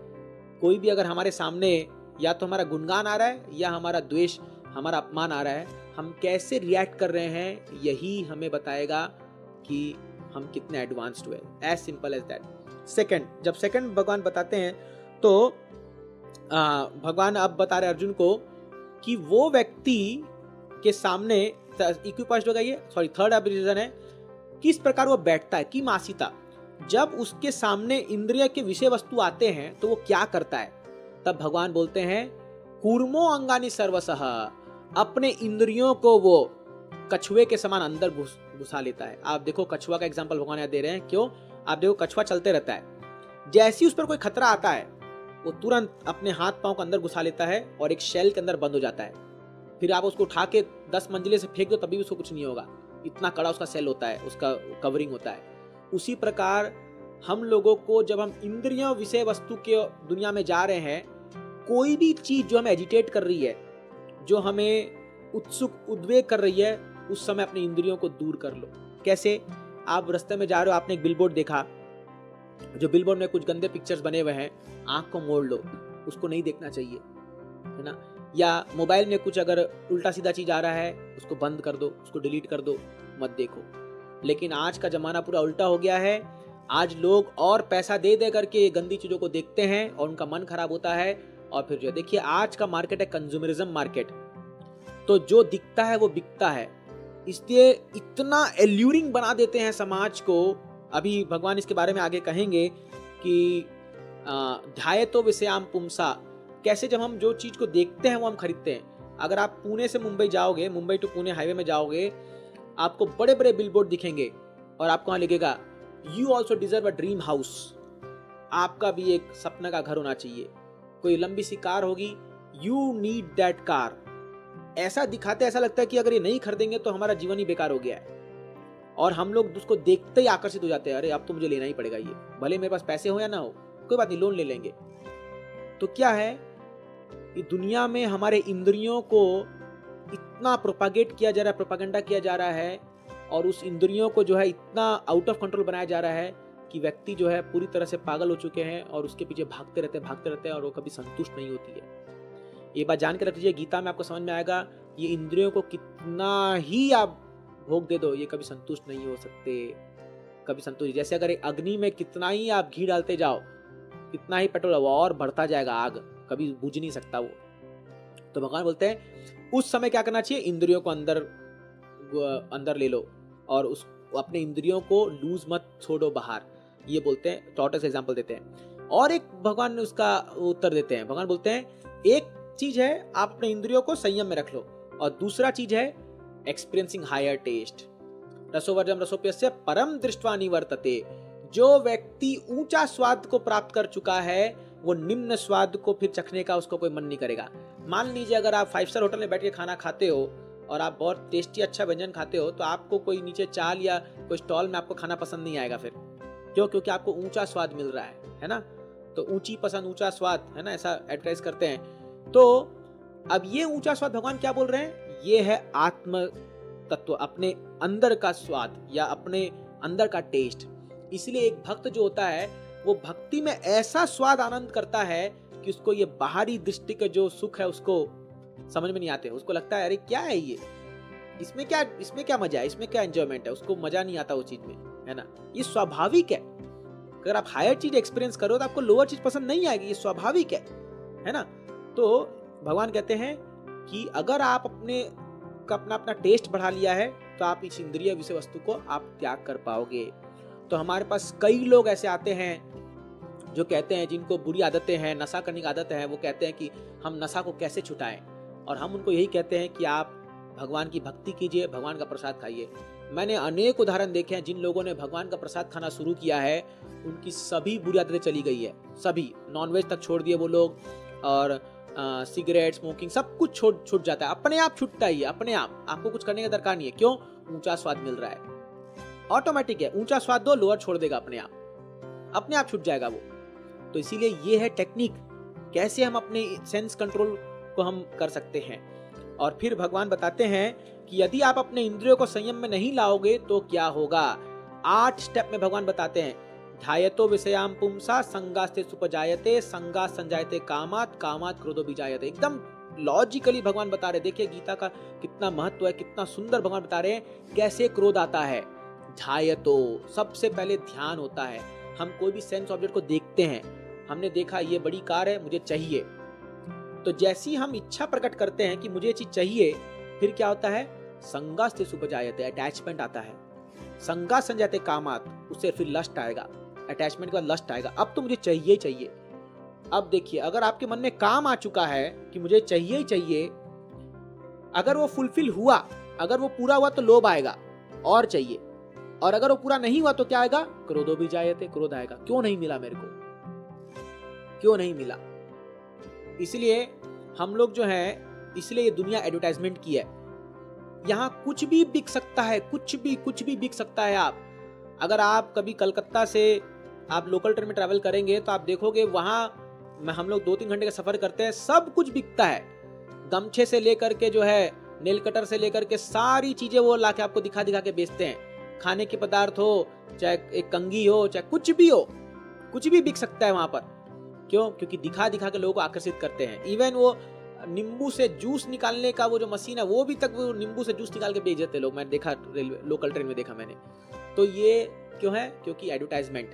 कोई भी अगर हमारे सामने या तो हमारा गुणगान आ रहा है या हमारा द्वेष, हमारा अपमान आ रहा है, हम कैसे रिएक्ट कर रहे हैं, यही हमें बताएगा कि हम कितने एडवांस्ड हुए। As simple as that. जब सेकंड भगवान बताते हैं तो भगवान अब बता रहे अर्जुन को कि वो व्यक्ति के सामने इक्विपॉइज्ड होगा, ये थर्ड अब रीजन है किस प्रकार वो बैठता है, की मासीता। जब उसके सामने इंद्रिय के विषय वस्तु आते हैं तो वो क्या करता है। तब भगवान बोलते हैं कूर्मो अंगानी सर्वसह, अपने इंद्रियों को वो कछुए के समान अंदर घुसा लेता है। आप देखो कछुआ का एग्जांपल भगवान यहाँ दे रहे हैं। क्यों? आप देखो कछुआ चलते रहता है, जैसे ही उस पर कोई खतरा आता है वो तुरंत अपने हाथ पांव को अंदर घुसा लेता है और एक शेल के अंदर बंद हो जाता है। फिर आप उसको उठा के 10 मंजिले से फेंक दो तभी भी उसको कुछ नहीं होगा, इतना कड़ा उसका सेल होता है, उसका कवरिंग होता है। उसी प्रकार हम लोगों को जब हम इंद्रियों विषय वस्तु के दुनिया में जा रहे हैं, कोई भी चीज जो हमें एजिटेट कर रही है, जो हमें उत्सुक उद्वेग कर रही है, उस समय अपने इंद्रियों को दूर कर लो। कैसे? आप रास्ते में जा रहे हो, आपने एक बिलबोर्ड देखा, जो बिलबोर्ड में कुछ गंदे पिक्चर्स बने हुए हैं, आंख को मोड़ लो, उसको नहीं देखना चाहिए, है ना। या मोबाइल में कुछ अगर उल्टा सीधा चीज आ रहा है, उसको बंद कर दो, उसको डिलीट कर दो, मत देखो। लेकिन आज का जमाना पूरा उल्टा हो गया है। आज लोग और पैसा दे करके गंदी चीजों को देखते हैं और उनका मन खराब होता है और फिर जो है देखिए आज का मार्केट है कंज्यूमरिज्म मार्केट, तो जो दिखता है वो बिकता है, इसलिए इतना एल्यूरिंग बना देते हैं समाज को। अभी भगवान इसके बारे में आगे कहेंगे कि ध्यायतो विषयाम पुंसा, कैसे जब हम जो चीज को देखते हैं वो हम खरीदते हैं। अगर आप पुणे से मुंबई जाओगे, मुंबई टू पुणे हाईवे में जाओगे, आपको बड़े बड़े बिलबोर्ड दिखेंगे और आपको वहां लिखेगा you also deserve a dream house, आपका भी एक सपना का घर होना चाहिए। कोई लंबी सी कार होगी, यू नीड दैट कार, ऐसा दिखाते ऐसा लगता है कि अगर ये नहीं खरीदेंगे तो हमारा जीवन ही बेकार हो गया है। और हम लोग उसको देखते ही आकर्षित हो जाते हैं, अरे अब तो मुझे लेना ही पड़ेगा ये, भले मेरे पास पैसे हो या ना हो, कोई बात नहीं, लोन ले लेंगे। तो क्या है, ये दुनिया में हमारे इंद्रियों को इतना प्रोपागेट किया जा रहा है, प्रोपागेंडा किया जा रहा है, और उस इंद्रियों को जो है इतना आउट ऑफ कंट्रोल बनाया जा रहा है कि व्यक्ति जो है पूरी तरह से पागल हो चुके हैं और उसके पीछे भागते रहते हैं और वो कभी संतुष्ट नहीं होती है। ये बात जान के रख लीजिए, गीता में आपको समझ में आएगा, ये इंद्रियों को कितना ही आप भोग दे दो, ये कभी संतुष्ट नहीं हो सकते, कभी संतुष्ट। जैसे अगर एक अग्नि में कितना ही आप घी डालते जाओ, कितना ही पेट्रोल, वो और बढ़ता जाएगा, आग कभी बुझ नहीं सकता वो। तो भगवान बोलते हैं उस समय क्या करना चाहिए, इंद्रियों को अंदर ले लो और उस अपने इंद्रियों को लूज मत छोड़ो बाहर, ये बोलते हैं, टॉर्टस एग्जांपल देते हैं। और एक भगवान ने उसका उत्तर देते हैं, भगवान बोलते हैं एक चीज है आप अपने इंद्रियों को संयम में रख लो, और दूसरा चीज है एक्सपीरियंसिंग हायर टेस्ट। रसोवर्जम रसोप्यस्य परम दृष्ट्वा निवर्तते, जो व्यक्ति ऊंचा स्वाद को प्राप्त कर चुका है वो निम्न स्वाद को फिर चखने का उसको कोई मन नहीं करेगा। मान लीजिए अगर आप 5 स्टार होटल में बैठ के खाना खाते हो और आप बहुत टेस्टी अच्छा व्यंजन खाते हो, तो आपको कोई नीचे चाल या कोई स्टॉल में आपको खाना पसंद नहीं आएगा। फिर क्यों? क्योंकि आपको ऊंचा स्वाद मिल रहा है ना। तो ऊंची पसंद ऊंचा स्वाद, है ना, ऐसा एडवर्टाइज करते हैं। तो अब ये ऊंचा स्वाद भगवान क्या बोल रहे हैं, ये है आत्म तत्व, अपने अंदर का स्वाद या अपने अंदर का टेस्ट। इसलिए एक भक्त जो होता है वो भक्ति में ऐसा स्वाद आनंद करता है कि उसको ये बाहरी दृष्टि के जो सुख है उसको समझ में नहीं आते। उसको लगता है अरे क्या है ये, इसमें क्या मजा है, इसमें क्या एंजॉयमेंट है, उसको मजा नहीं आता उस चीज में, है ना। ये स्वाभाविक है। अगर आप हायर चीज एक्सपीरियंस करो तो आपको लोअर चीज पसंद नहीं आएगी, ये स्वाभाविक है ना। तो भगवान कहते हैं कि अगर आप अपना टेस्ट बढ़ा लिया है तो आप इस इंद्रिय विषय वस्तु को आप त्याग कर पाओगे। तो हमारे पास कई लोग ऐसे आते हैं जो कहते हैं, जिनको बुरी आदतें हैं, नशा करने की आदत है, वो कहते हैं कि हम नशा को कैसे छुटाएं, और हम उनको यही कहते हैं कि आप भगवान की भक्ति कीजिए, भगवान का प्रसाद खाइए। मैंने अनेक उदाहरण देखे हैं, जिन लोगों ने भगवान का प्रसाद खाना शुरू किया है उनकी सभी बुरी आदतें चली गई है, सभी, नॉनवेज तक छोड़ दिए वो लोग, और सिगरेट स्मोकिंग सब कुछ छूट जाता है, अपने आप छूटता ही है, अपने आप, आपको कुछ करने का दरकार नहीं है। क्यों? ऊंचा स्वाद मिल रहा है, ऑटोमेटिक है, ऊंचा स्वाद दो, लोअर छोड़ देगा, अपने आप छूट जाएगा वो। तो इसीलिए ये है टेक्निक, कैसे हम अपने सेंस कंट्रोल को हम कर सकते हैं। और फिर भगवान बताते हैं कि यदि आप अपने इंद्रियों को संयम में नहीं लाओगे तो क्या होगा। 8 स्टेप में भगवान बताते हैं, ध्यायतो विषयाम पुंसा संगास्ते सुपजायते, संगा संजायते कामात, कामात क्रोधो विजायते। एकदम लॉजिकली भगवान बता रहे, देखिए गीता का कितना महत्व है, कितना सुंदर भगवान बता रहे हैं कैसे क्रोध आता है। ध्यायतो, सबसे पहले ध्यान होता है। हम कोई भी सेंस ऑब्जेक्ट को देखते हैं, हमने देखा ये बड़ी कार है, मुझे चाहिए, तो जैसी हम इच्छा प्रकट करते हैं कि मुझे ये चीज चाहिए, फिर क्या होता है, संगास्ते सुपजायते, अटैचमेंट आता है। संगा संजाते कामात, उससे फिर लस्ट आएगा, अटैचमेंट के बाद लस्ट आएगा, अब तो मुझे चाहिए ही चाहिए। अब देखिए, अगर आपके मन में काम आ चुका है कि मुझे चाहिए ही चाहिए, अगर वो फुलफिल हुआ, अगर वो पूरा हुआ तो लोभ आएगा और चाहिए, और अगर वो पूरा नहीं हुआ तो क्या आएगा, क्रोधो भी जायते, क्रोध आएगा, क्यों नहीं मिला मेरे को, क्यों नहीं मिला। इसलिए हम लोग जो है, इसलिए ये दुनिया एडवर्टाइजमेंट की है, यहाँ कुछ भी बिक सकता है, कुछ भी बिक सकता है। आप अगर आप कभी कलकत्ता से आप लोकल ट्रेन में ट्रैवल करेंगे तो आप देखोगे वहां हम लोग 2-3 घंटे का सफर करते हैं, सब कुछ बिकता है, गमछे से लेकर के जो है, नेल कटर से लेकर के सारी चीजें वो लाके आपको दिखा के बेचते हैं। खाने के पदार्थ हो, चाहे एक कंघी हो, चाहे कुछ भी हो, कुछ भी बिक सकता है वहां पर। क्यों? क्योंकि दिखा के लोगों को आकर्षित करते हैं। इवन वो नींबू से जूस निकालने का वो जो मशीन है, वो भी तक वो नींबू से जूस निकाल के बेच देते लोग, मैंने देखा, रेलवे लोकल ट्रेन में देखा मैंने। तो ये क्यों है? क्योंकि एडवर्टाइजमेंट।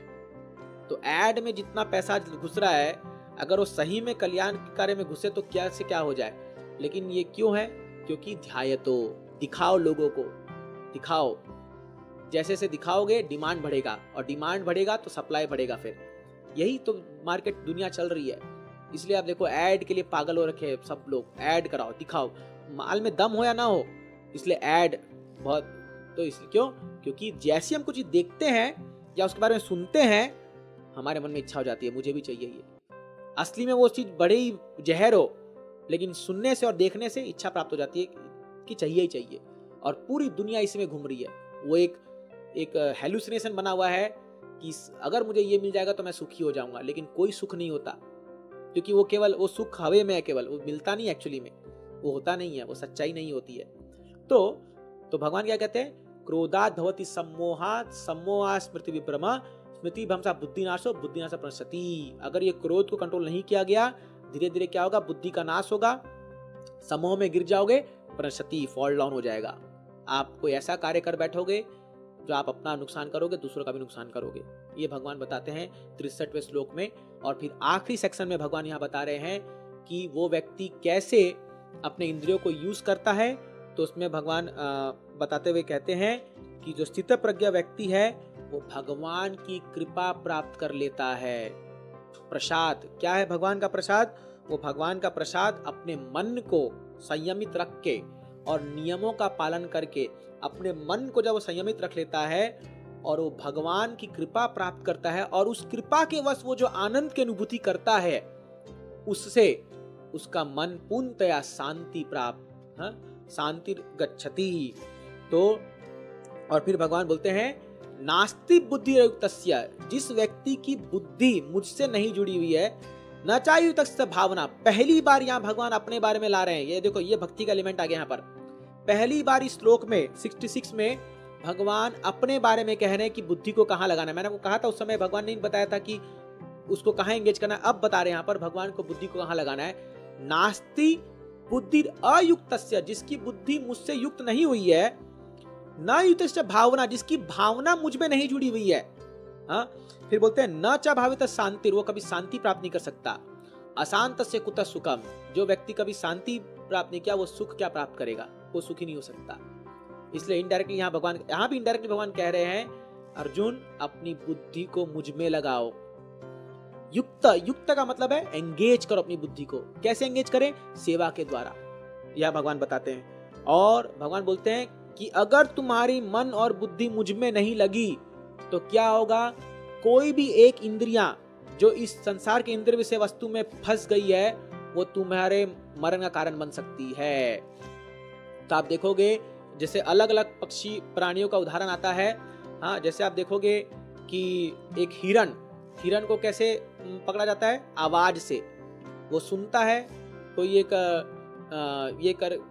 तो एड में जितना पैसा घुस रहा है, अगर वो सही में कल्याण के कार्य में घुसे तो क्या से क्या हो जाए, लेकिन ये क्यों है? क्योंकि ध्यायतो, दिखाओ लोगों को, दिखाओ। जैसे से दिखाओगे डिमांड बढ़ेगा, और डिमांड बढ़ेगा तो सप्लाई बढ़ेगा। फिर यही तो मार्केट दुनिया चल रही है। इसलिए आप देखो ऐड के लिए पागल हो रखे हैं सब लोग, ऐड कराओ, दिखाओ, माल में दम हो या ना हो, इसलिए ऐड बहुत। तो इसलिए क्यों? क्योंकि जैसे हम कुछ चीज देखते हैं या उसके बारे में सुनते हैं, हमारे मन में इच्छा हो जाती है मुझे भी चाहिए ये। असली में वो चीज बड़े ही जहर हो, लेकिन सुनने से और देखने से इच्छा प्राप्त हो जाती है कि चाहिए ही चाहिए, और पूरी दुनिया इसी में घूम रही है। वो एक हेलुसिनेशन बना हुआ है कि अगर मुझे ये मिल जाएगा तो मैं सुखी हो जाऊंगा, लेकिन कोई सुख नहीं होता, क्योंकि वो केवल वो सुख हवे में है, केवल वो मिलता नहीं, एक्चुअली में वो होता नहीं है, वो सच्चाई नहीं होती है। तो भगवान क्या कहते हैं? क्रोधात् भवति सम्मोहात्, सम्मोहात् स्मृति विभ्रमा, स्मृति भ्रंशा बुद्धिनाशो, बुद्धिनाशो प्रणश्यति। अगर ये क्रोध को कंट्रोल नहीं किया गया, धीरे धीरे क्या होगा? बुद्धि का नाश होगा, सम्मोह में गिर जाओगे, प्रणश्यति फॉल डाउन हो जाएगा। आप कोई ऐसा कार्य कर बैठोगे जो आप अपना नुकसान करोगे, दूसरों का भी नुकसान करोगे। ये भगवान बताते हैं 63वें श्लोक में। और फिर आखिरी सेक्शन में भगवान यहाँ बता रहे हैं कि वो व्यक्ति कैसे अपने इंद्रियों को यूज करता है। तो उसमें भगवान बताते हुए कहते हैं कि जो स्थित प्रज्ञ व्यक्ति है वो भगवान की कृपा प्राप्त कर लेता है। प्रसाद क्या है? भगवान का प्रसाद। वो भगवान का प्रसाद अपने मन को संयमित रख के और नियमों का पालन करके अपने मन को जब वो संयमित रख लेता है और वो भगवान की कृपा प्राप्त करता है, और उस कृपा के वश वो जो आनंद की अनुभूति करता है, उससे उसका मन पूर्णतया शांति प्राप्त, शांति गच्छति। तो और फिर भगवान बोलते हैं नास्ति बुद्धि युक्तस्य, जिस व्यक्ति की बुद्धि मुझसे नहीं जुड़ी हुई है, न चायुक्तस्य भावना। पहली बार यहाँ भगवान अपने बारे में ला रहे हैं। ये देखो, ये भक्ति का एलिमेंट आ गया यहाँ पर। पहली बार इस श्लोक में 66 में भगवान अपने बारे में कह रहे हैं कि बुद्धि को कहाँ लगाना है। मैंने आपको कहा था उस समय भगवान ने बताया था कि उसको कहाँ एंगेज करना है। अब बता रहे हैं यहाँ पर भगवान को बुद्धि को कहाँ लगाना है। नास्ति बुद्धि अयुक्तस्य, जिसकी बुद्धि मुझसे युक्त नहीं हुई है, न युक्तस्य भावना, जिसकी भावना मुझ में नहीं जुड़ी हुई है। हाँ, फिर बोलते हैं न च भावित शांति, वो कभी शांति प्राप्त नहीं कर सकता। अशांत से कुतः सुखम, जो व्यक्ति कभी शांति प्राप्त नहीं किया वो सुख क्या प्राप्त करेगा? वो सुखी नहीं हो सकता। इसलिए इनडायरेक्टली यहाँ भी इनडायरेक्टली भगवान कह रहे हैं अर्जुन अपनी बुद्धि को मुझ में लगाओ। युक्त का मतलब है एंगेज करो अपनी बुद्धि को। कैसे एंगेज करें? सेवा के द्वारा, यह भगवान बताते हैं। और भगवान बोलते हैं कि अगर तुम्हारी मन और बुद्धि मुझ में नहीं लगी तो क्या होगा? कोई भी एक इंद्रियां जो इस संसार के इंद्रिय विषय वस्तु में फंस गई है, वो तुम्हारे मरण का कारण बन सकती है। तो आप देखोगे जैसे अलग अलग पक्षी प्राणियों का उदाहरण आता है। हाँ, जैसे आप देखोगे कि एक हिरण को कैसे पकड़ा जाता है? आवाज से। वो सुनता है, कोई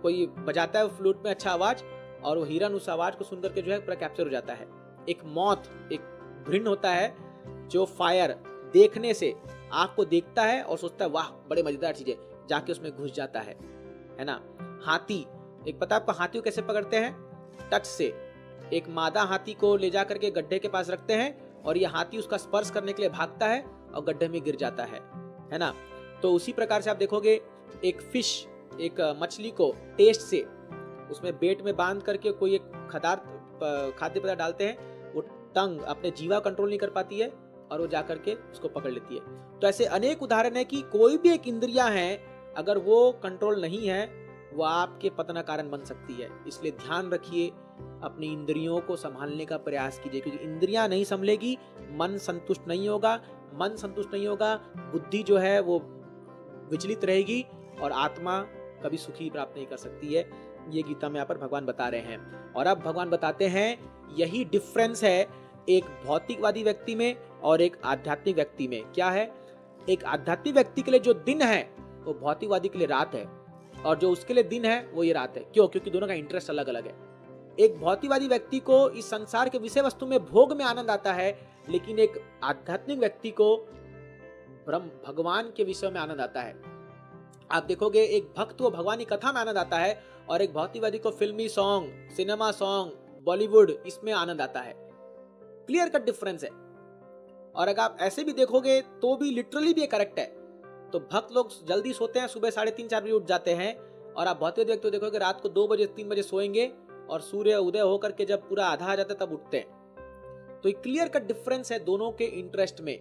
कोई बजाता है फ्लूट में अच्छा आवाज, और वो हिरण उस आवाज को सुनकर के जो है पूरा कैप्चर हो जाता है। एक मॉथ, एक भृण होता है जो फायर देखने से आँख को देखता है और सोचता है वाह बड़े मजेदार चीज है, जाके उसमें घुस जाता है ना। हाथी, एक पता आपको हाथी को कैसे पकड़ते हैं? टच से। एक मादा हाथी को ले जा करके गड्ढे के पास रखते हैं और ये हाथी उसका स्पर्श करने के लिए भागता है और गड्ढे में गिर जाता है ना। तो उसी प्रकार से आप देखोगे एक फिश, एक मछली को टेस्ट से उसमें बेट में बांध करके कोई एक खाद्य पदार्थ डालते हैं, वो टंग अपने जीवा कंट्रोल नहीं कर पाती है और वो जाकर के उसको पकड़ लेती है। तो ऐसे अनेक उदाहरण है कि कोई भी एक इंद्रियां है, अगर वो कंट्रोल नहीं है वो आपके पतन का कारण बन सकती है। इसलिए ध्यान रखिए, अपनी इंद्रियों को संभालने का प्रयास कीजिए, क्योंकि इंद्रियां नहीं संभलेगी, मन संतुष्ट नहीं होगा। मन संतुष्ट नहीं होगा, बुद्धि जो है वो विचलित रहेगी और आत्मा कभी सुखी प्राप्त नहीं कर सकती है। ये गीता में यहाँ पर भगवान बता रहे हैं। और अब भगवान बताते हैं यही डिफरेंस है एक भौतिकवादी व्यक्ति में और एक आध्यात्मिक व्यक्ति में। क्या है? एक आध्यात्मिक व्यक्ति के लिए जो दिन है वो भौतिकवादी के लिए रात है, और जो उसके लिए दिन है वो ये रात है। क्यों? क्योंकि दोनों का इंटरेस्ट अलग अलग है। एक भौतिकवादी व्यक्ति को इस संसार के विषय वस्तु में भोग में आनंद आता है, लेकिन एक आध्यात्मिक व्यक्ति को ब्रह्म भगवान के विषय में आनंद आता है। आप देखोगे एक भक्त को भगवान की कथा में आनंद आता है और एक भौतिकवादी को फिल्मी सॉन्ग, सिनेमा सॉन्ग, बॉलीवुड, इसमें आनंद आता है। क्लियर कट डिफरेंस है। और अगर आप ऐसे भी देखोगे तो भी लिटरली भी करेक्ट है तो भक्त लोग जल्दी सोते हैं, सुबह 3:30-4 बजे उठ जाते हैं, और आप बहुत देखते हो देखोगे रात को 2 बजे 3 बजे सोएंगे और सूर्य उदय होकर के जब पूरा आधा आ जाता है तब उठते हैं। तो एक क्लियर कट डिफरेंस है दोनों के इंटरेस्ट में।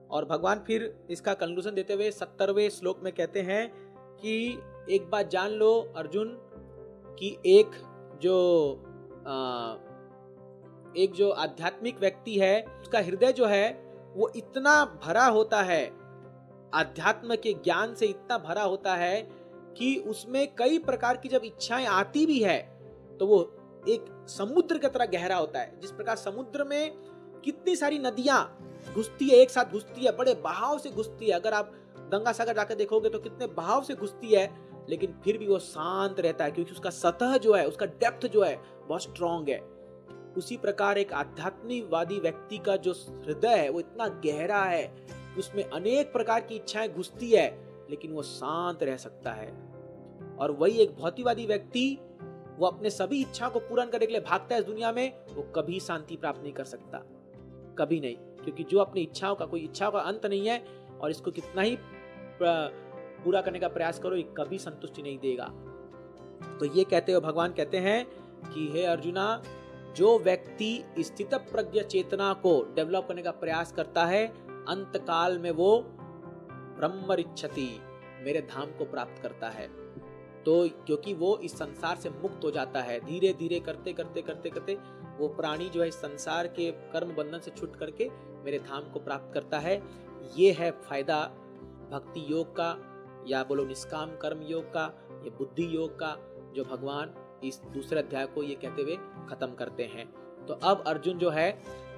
और भगवान फिर इसका कंक्लूजन देते हुए 70वें श्लोक में कहते हैं कि एक बात जान लो अर्जुन कि एक जो आध्यात्मिक व्यक्ति है उसका हृदय जो है वो इतना भरा होता है, आध्यात्म के ज्ञान से इतना भरा होता है कि उसमें कई प्रकार की जब इच्छाएं आती भी है तो वो एक समुद्र की तरह गहरा होता है। जिस प्रकार समुद्र में कितनी सारी नदियां घुसती है, एक साथ घुसती है, बड़े बहाव से घुसती है, अगर आप गंगा सागर जाकर देखोगे तो कितने बहाव से घुसती है, लेकिन फिर भी वो शांत रहता है क्योंकि उसका सतह जो है, उसका डेप्थ जो है बहुत स्ट्रांग है। उसी प्रकार एक आध्यात्मिकवादी व्यक्ति का जो हृदय है वो इतना गहरा है कि उसमें अनेक प्रकार की इच्छाएं घुसती है लेकिन वो शांत रह सकता है। और वही एक भौतिकवादी व्यक्ति, वो अपने सभी इच्छा को पूर्ण करने के लिए भागता है इस दुनिया में, वो कभी शांति प्राप्त नहीं कर सकता, कभी नहीं, क्योंकि जो अपनी इच्छाओं का कोई इच्छा का अंत नहीं है और इसको कितना ही पूरा करने का प्रयास करो ये कभी संतुष्टि नहीं देगा। तो ये कहते हुए भगवान कहते हैं कि हे अर्जुना, जो व्यक्ति स्थित प्रज्ञ चेतना को डेवलप करने का प्रयास करता है अंत काल में वो ब्रह्मरिच्छति, मेरे धाम को प्राप्त करता है। तो क्योंकि वो इस संसार से मुक्त हो जाता है, धीरे धीरे करते करते करते करते वो प्राणी जो है इस संसार के कर्म बंधन से छूट करके मेरे धाम को प्राप्त करता है। ये है फायदा भक्ति योग का, या बोलो निष्काम कर्म योग का, ये बुद्धि योग का, जो भगवान इस दूसरे अध्याय को ये कहते हुए खत्म करते हैं। तो अब अर्जुन जो है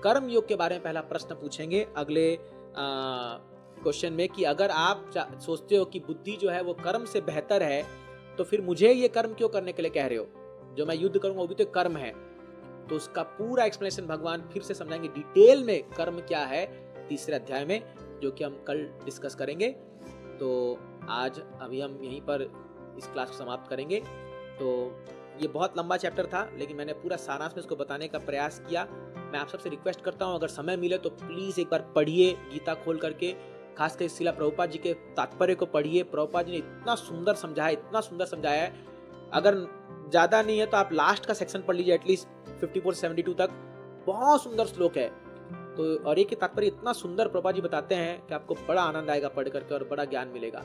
कर्म योग के बारे में पहला प्रश्न पूछेंगे अगले क्वेश्चन में कि अगर आप सोचते हो कि बुद्धि जो है वो कर्म से बेहतर है तो फिर मुझे ये कर्म क्यों करने के लिए कह रहे हो, जो मैं युद्ध करूंगा वो भी तो कर्म है। तो उसका पूरा एक्सप्लेनेशन भगवान फिर से समझाएंगे डिटेल में कर्म क्या है तीसरे अध्याय में, जो कि हम कल डिस्कस करेंगे। तो आज अभी हम यहीं पर इस क्लास को समाप्त करेंगे। तो ये बहुत लंबा चैप्टर था लेकिन मैंने पूरा सारांश में इसको बताने का प्रयास किया। मैं आप सबसे रिक्वेस्ट करता हूँ अगर समय मिले तो प्लीज एक बार पढ़िए गीता खोल करके, खासकर श्रील प्रभुपाद जी के तात्पर्य को पढ़िए। प्रभुपाद जी ने इतना सुंदर समझाया, इतना सुंदर समझाया है। अगर ज्यादा नहीं है तो आप लास्ट का सेक्शन पढ़ लीजिए, एटलीस्ट 54 से 72 तक, बहुत सुंदर श्लोक है। तो और एक तात्पर्य इतना सुंदर प्रभुपाद जी बताते हैं कि आपको बड़ा आनंद आएगा पढ़ करके और बड़ा ज्ञान मिलेगा।